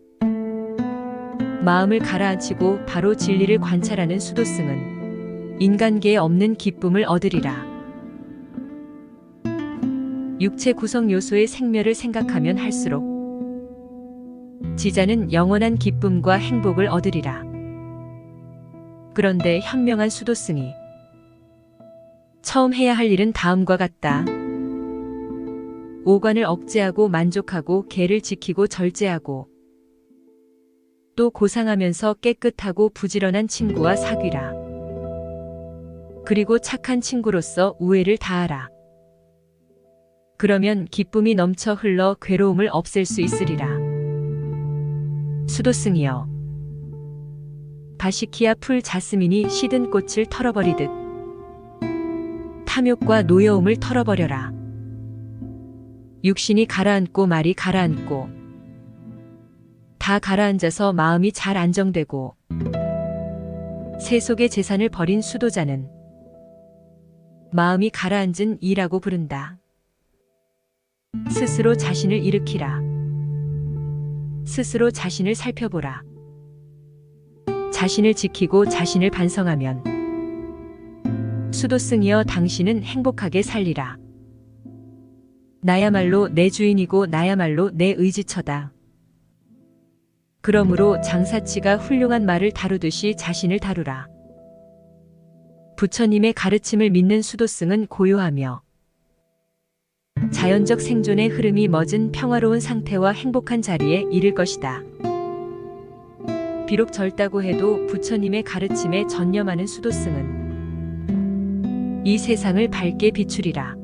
마음을 가라앉히고 바로 진리를 관찰하는 수도승은 인간계에 없는 기쁨을 얻으리라. 육체 구성 요소의 생멸을 생각하면 할수록 지자는 영원한 기쁨과 행복을 얻으리라. 그런데 현명한 수도승이 처음 해야 할 일은 다음과 같다. 오관을 억제하고 만족하고 계를 지키고 절제하고 또 고상하면서 깨끗하고 부지런한 친구와 사귀라. 그리고 착한 친구로서 우애를 다하라. 그러면 기쁨이 넘쳐 흘러 괴로움을 없앨 수 있으리라. 수도승이여, 바시키아 풀 자스민이 시든 꽃을 털어버리듯 탐욕과 노여움을 털어버려라. 육신이 가라앉고 말이 가라앉고 다 가라앉아서 마음이 잘 안정되고 세속의 재산을 버린 수도자는 마음이 가라앉은 이라고 부른다. 스스로 자신을 일으키라. 스스로 자신을 살펴보라. 자신을 지키고 자신을 반성하면 수도승이여 당신은 행복하게 살리라. 나야말로 내 주인이고 나야말로 내 의지처다. 그러므로 장사치가 훌륭한 말을 다루듯이 자신을 다루라. 부처님의 가르침을 믿는 수도승은 고요하며 자연적 생존의 흐름이 멎은 평화로운 상태와 행복한 자리에 이를 것이다. 비록 젊다고 해도 부처님의 가르침에 전념하는 수도승은 이 세상을 밝게 비추리라.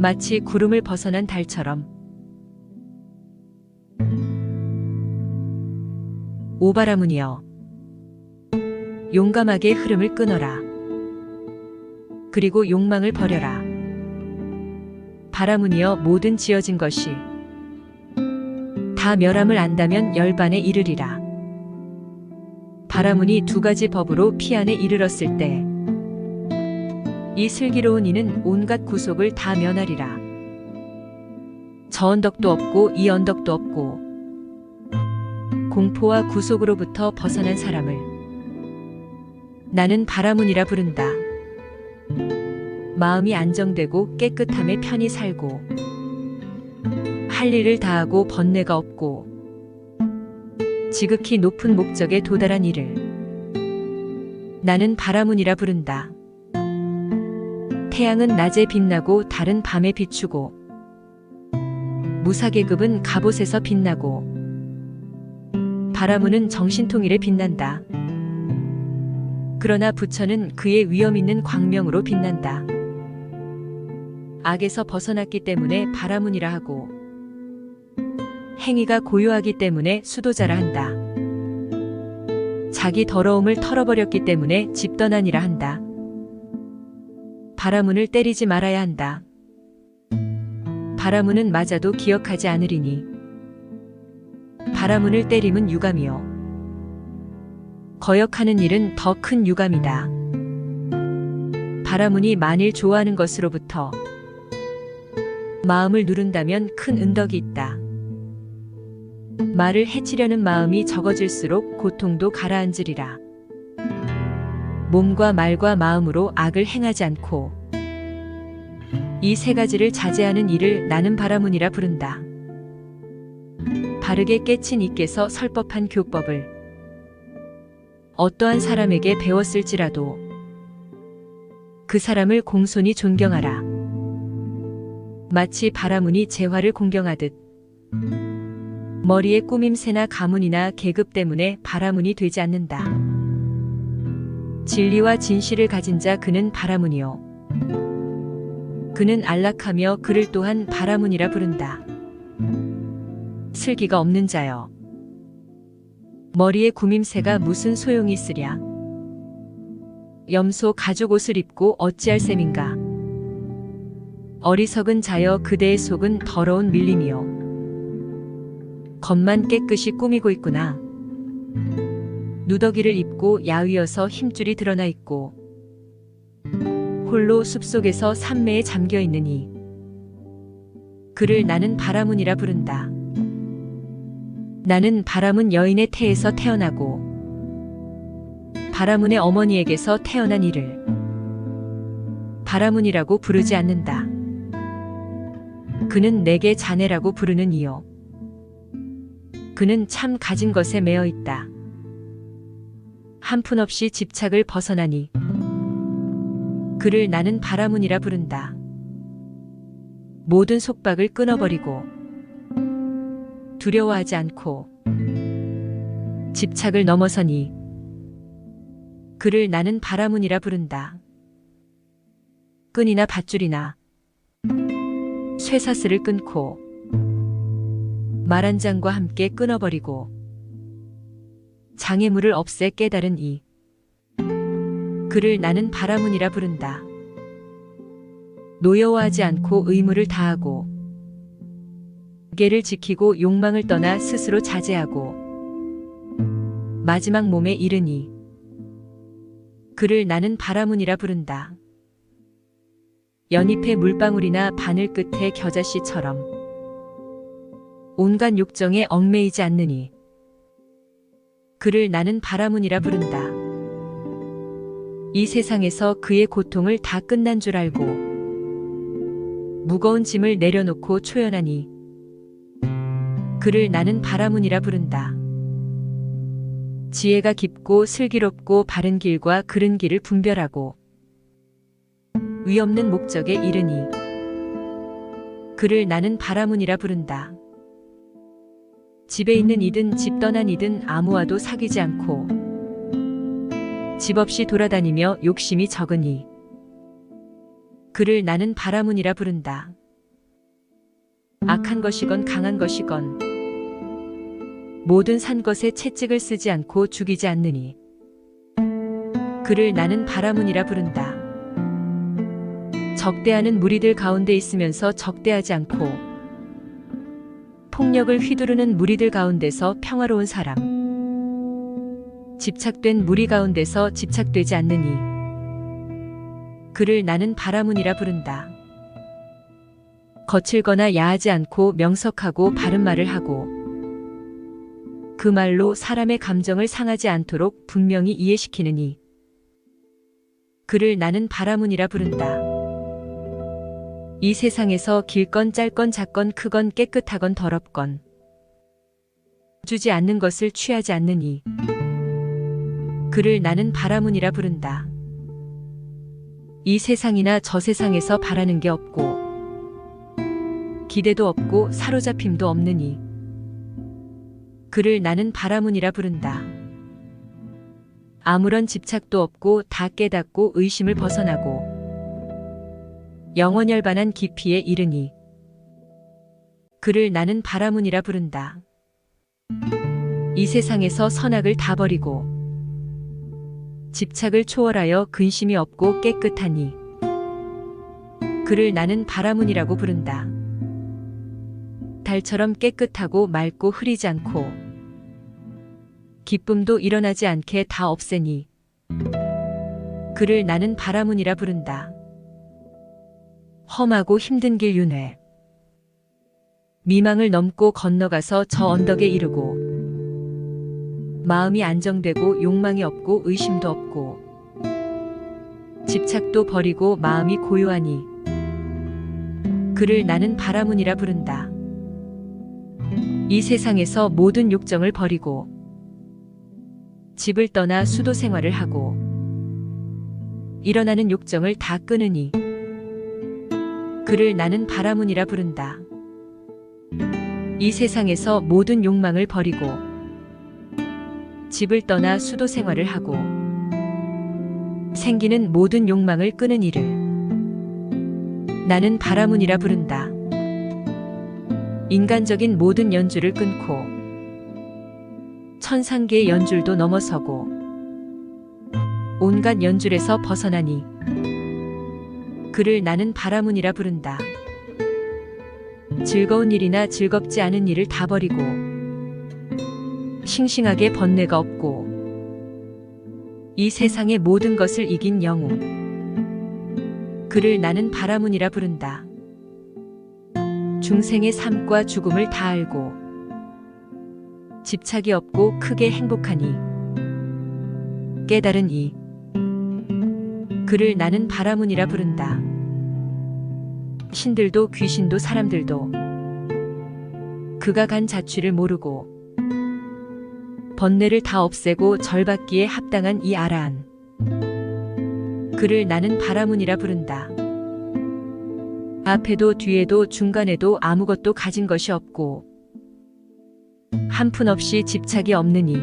마치 구름을 벗어난 달처럼. 오바라문이여, 용감하게 흐름을 끊어라. 그리고 욕망을 버려라. 바라문이여, 모든 지어진 것이 다 멸함을 안다면 열반에 이르리라. 바라문이 두 가지 법으로 피안에 이르렀을 때 이 슬기로운 이는 온갖 구속을 다 면하리라. 저 언덕도 없고 이 언덕도 없고 공포와 구속으로부터 벗어난 사람을 나는 바라문이라 부른다. 마음이 안정되고 깨끗함에 편히 살고 할 일을 다하고 번뇌가 없고 지극히 높은 목적에 도달한 이를 나는 바라문이라 부른다. 태양은 낮에 빛나고 달은 밤에 비추고 무사계급은 갑옷에서 빛나고 바라문은 정신통일에 빛난다. 그러나 부처는 그의 위엄 있는 광명으로 빛난다. 악에서 벗어났기 때문에 바라문이라 하고 행위가 고요하기 때문에 수도자라 한다. 자기 더러움을 털어버렸기 때문에 집던한이라 한다. 바라문을 때리지 말아야 한다. 바라문은 맞아도 기억하지 않으리니 바라문을 때림은 유감이요 거역하는 일은 더 큰 유감이다. 바라문이 만일 좋아하는 것으로부터 마음을 누른다면 큰 은덕이 있다. 말을 해치려는 마음이 적어질수록 고통도 가라앉으리라. 몸과 말과 마음으로 악을 행하지 않고 이 세 가지를 자제하는 이를 나는 바라문이라 부른다. 바르게 깨친 이께서 설법한 교법을 어떠한 사람에게 배웠을지라도 그 사람을 공손히 존경하라. 마치 바라문이 재화를 공경하듯 머리에 꾸밈새나 가문이나 계급 때문에 바라문이 되지 않는다. 진리와 진실을 가진 자 그는 바라문이요 그는 안락하며 그를 또한 바라문이라 부른다. 슬기가 없는 자여, 머리에 구밈새가 무슨 소용이 있으랴. 염소 가죽 옷을 입고 어찌할 셈인가. 어리석은 자여, 그대의 속은 더러운 밀림이요 겉만 깨끗이 꾸미고 있구나. 누더기를 입고 야위어서 힘줄이 드러나 있고 홀로 숲속에서 산매에 잠겨 있느니 그를 나는 바라문이라 부른다. 나는 바라문 여인의 태에서 태어나고 바라문의 어머니에게서 태어난 이를 바라문이라고 부르지 않는다. 그는 내게 자네라고 부르는 이요 그는 참 가진 것에 매어 있다. 한푼없이 집착을 벗어나니 그를 나는 바라문이라 부른다. 모든 속박을 끊어버리고 두려워하지 않고 집착을 넘어서니 그를 나는 바라문이라 부른다. 끈이나 밧줄이나 쇠사슬을 끊고 말 한 장과 함께 끊어버리고 장애물을 없애 깨달은 이 그를 나는 바라문이라 부른다. 노여워하지 않고 의무를 다하고 계를 지키고 욕망을 떠나 스스로 자제하고 마지막 몸에 이르니 그를 나는 바라문이라 부른다. 연잎의 물방울이나 바늘 끝의 겨자씨처럼 온갖 욕정에 얽매이지 않느니 그를 나는 바라문이라 부른다. 이 세상에서 그의 고통을 다 끝난 줄 알고 무거운 짐을 내려놓고 초연하니 그를 나는 바라문이라 부른다. 지혜가 깊고 슬기롭고 바른 길과 그른 길을 분별하고 위없는 목적에 이르니 그를 나는 바라문이라 부른다. 집에 있는 이든 집 떠난 이든 아무와도 사귀지 않고 집 없이 돌아다니며 욕심이 적으니 그를 나는 바라문이라 부른다. 악한 것이건 강한 것이건 모든 산 것에 채찍을 쓰지 않고 죽이지 않느니 그를 나는 바라문이라 부른다. 적대하는 무리들 가운데 있으면서 적대하지 않고 폭력을 휘두르는 무리들 가운데서 평화로운 사람, 집착된 무리 가운데서 집착되지 않느니 그를 나는 바라문이라 부른다. 거칠거나 야하지 않고 명석하고 바른 말을 하고 그 말로 사람의 감정을 상하지 않도록 분명히 이해시키느니 그를 나는 바라문이라 부른다. 이 세상에서 길건 짧건 작건 크건 깨끗하건 더럽건 주지 않는 것을 취하지 않느니 그를 나는 바라문이라 부른다. 이 세상이나 저 세상에서 바라는 게 없고 기대도 없고 사로잡힘도 없느니 그를 나는 바라문이라 부른다. 아무런 집착도 없고 다 깨닫고 의심을 벗어나고 영원열반한 깊이에 이르니 그를 나는 바라문이라 부른다. 이 세상에서 선악을 다 버리고 집착을 초월하여 근심이 없고 깨끗하니 그를 나는 바라문이라고 부른다. 달처럼 깨끗하고 맑고 흐리지 않고 기쁨도 일어나지 않게 다 없애니 그를 나는 바라문이라 부른다. 험하고 힘든 길 윤회 미망을 넘고 건너가서 저 언덕에 이르고 마음이 안정되고 욕망이 없고 의심도 없고 집착도 버리고 마음이 고요하니 그를 나는 바라문이라 부른다. 이 세상에서 모든 욕정을 버리고 집을 떠나 수도 생활을 하고 일어나는 욕정을 다 끊으니 그를 나는 바라문이라 부른다. 이 세상에서 모든 욕망을 버리고 집을 떠나 수도 생활을 하고 생기는 모든 욕망을 끄는 이를 나는 바라문이라 부른다. 인간적인 모든 연주를 끊고 천상계의 연줄도 넘어서고 온갖 연줄에서 벗어나니 그를 나는 바라문이라 부른다. 즐거운 일이나 즐겁지 않은 일을 다 버리고 싱싱하게 번뇌가 없고 이 세상의 모든 것을 이긴 영웅 그를 나는 바라문이라 부른다. 중생의 삶과 죽음을 다 알고 집착이 없고 크게 행복하니 깨달은 이 그를 나는 바라문이라 부른다. 신들도 귀신도 사람들도 그가 간 자취를 모르고 번뇌를 다 없애고 절받기에 합당한 이 아라한. 그를 나는 바라문이라 부른다. 앞에도 뒤에도 중간에도 아무것도 가진 것이 없고 한 푼 없이 집착이 없느니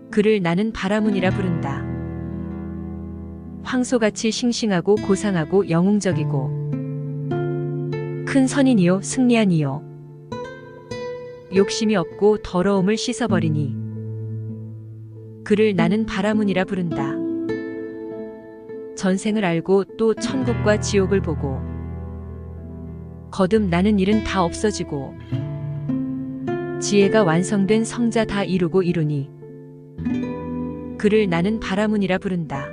그를 나는 바라문이라 부른다. 황소같이 싱싱하고 고상하고 영웅적이고 큰 선인이요 승리한이요 욕심이 없고 더러움을 씻어버리니 그를 나는 바라문이라 부른다. 전생을 알고 또 천국과 지옥을 보고 거듭 나는 일은 다 없어지고 지혜가 완성된 성자 다 이루고 이루니 그를 나는 바라문이라 부른다.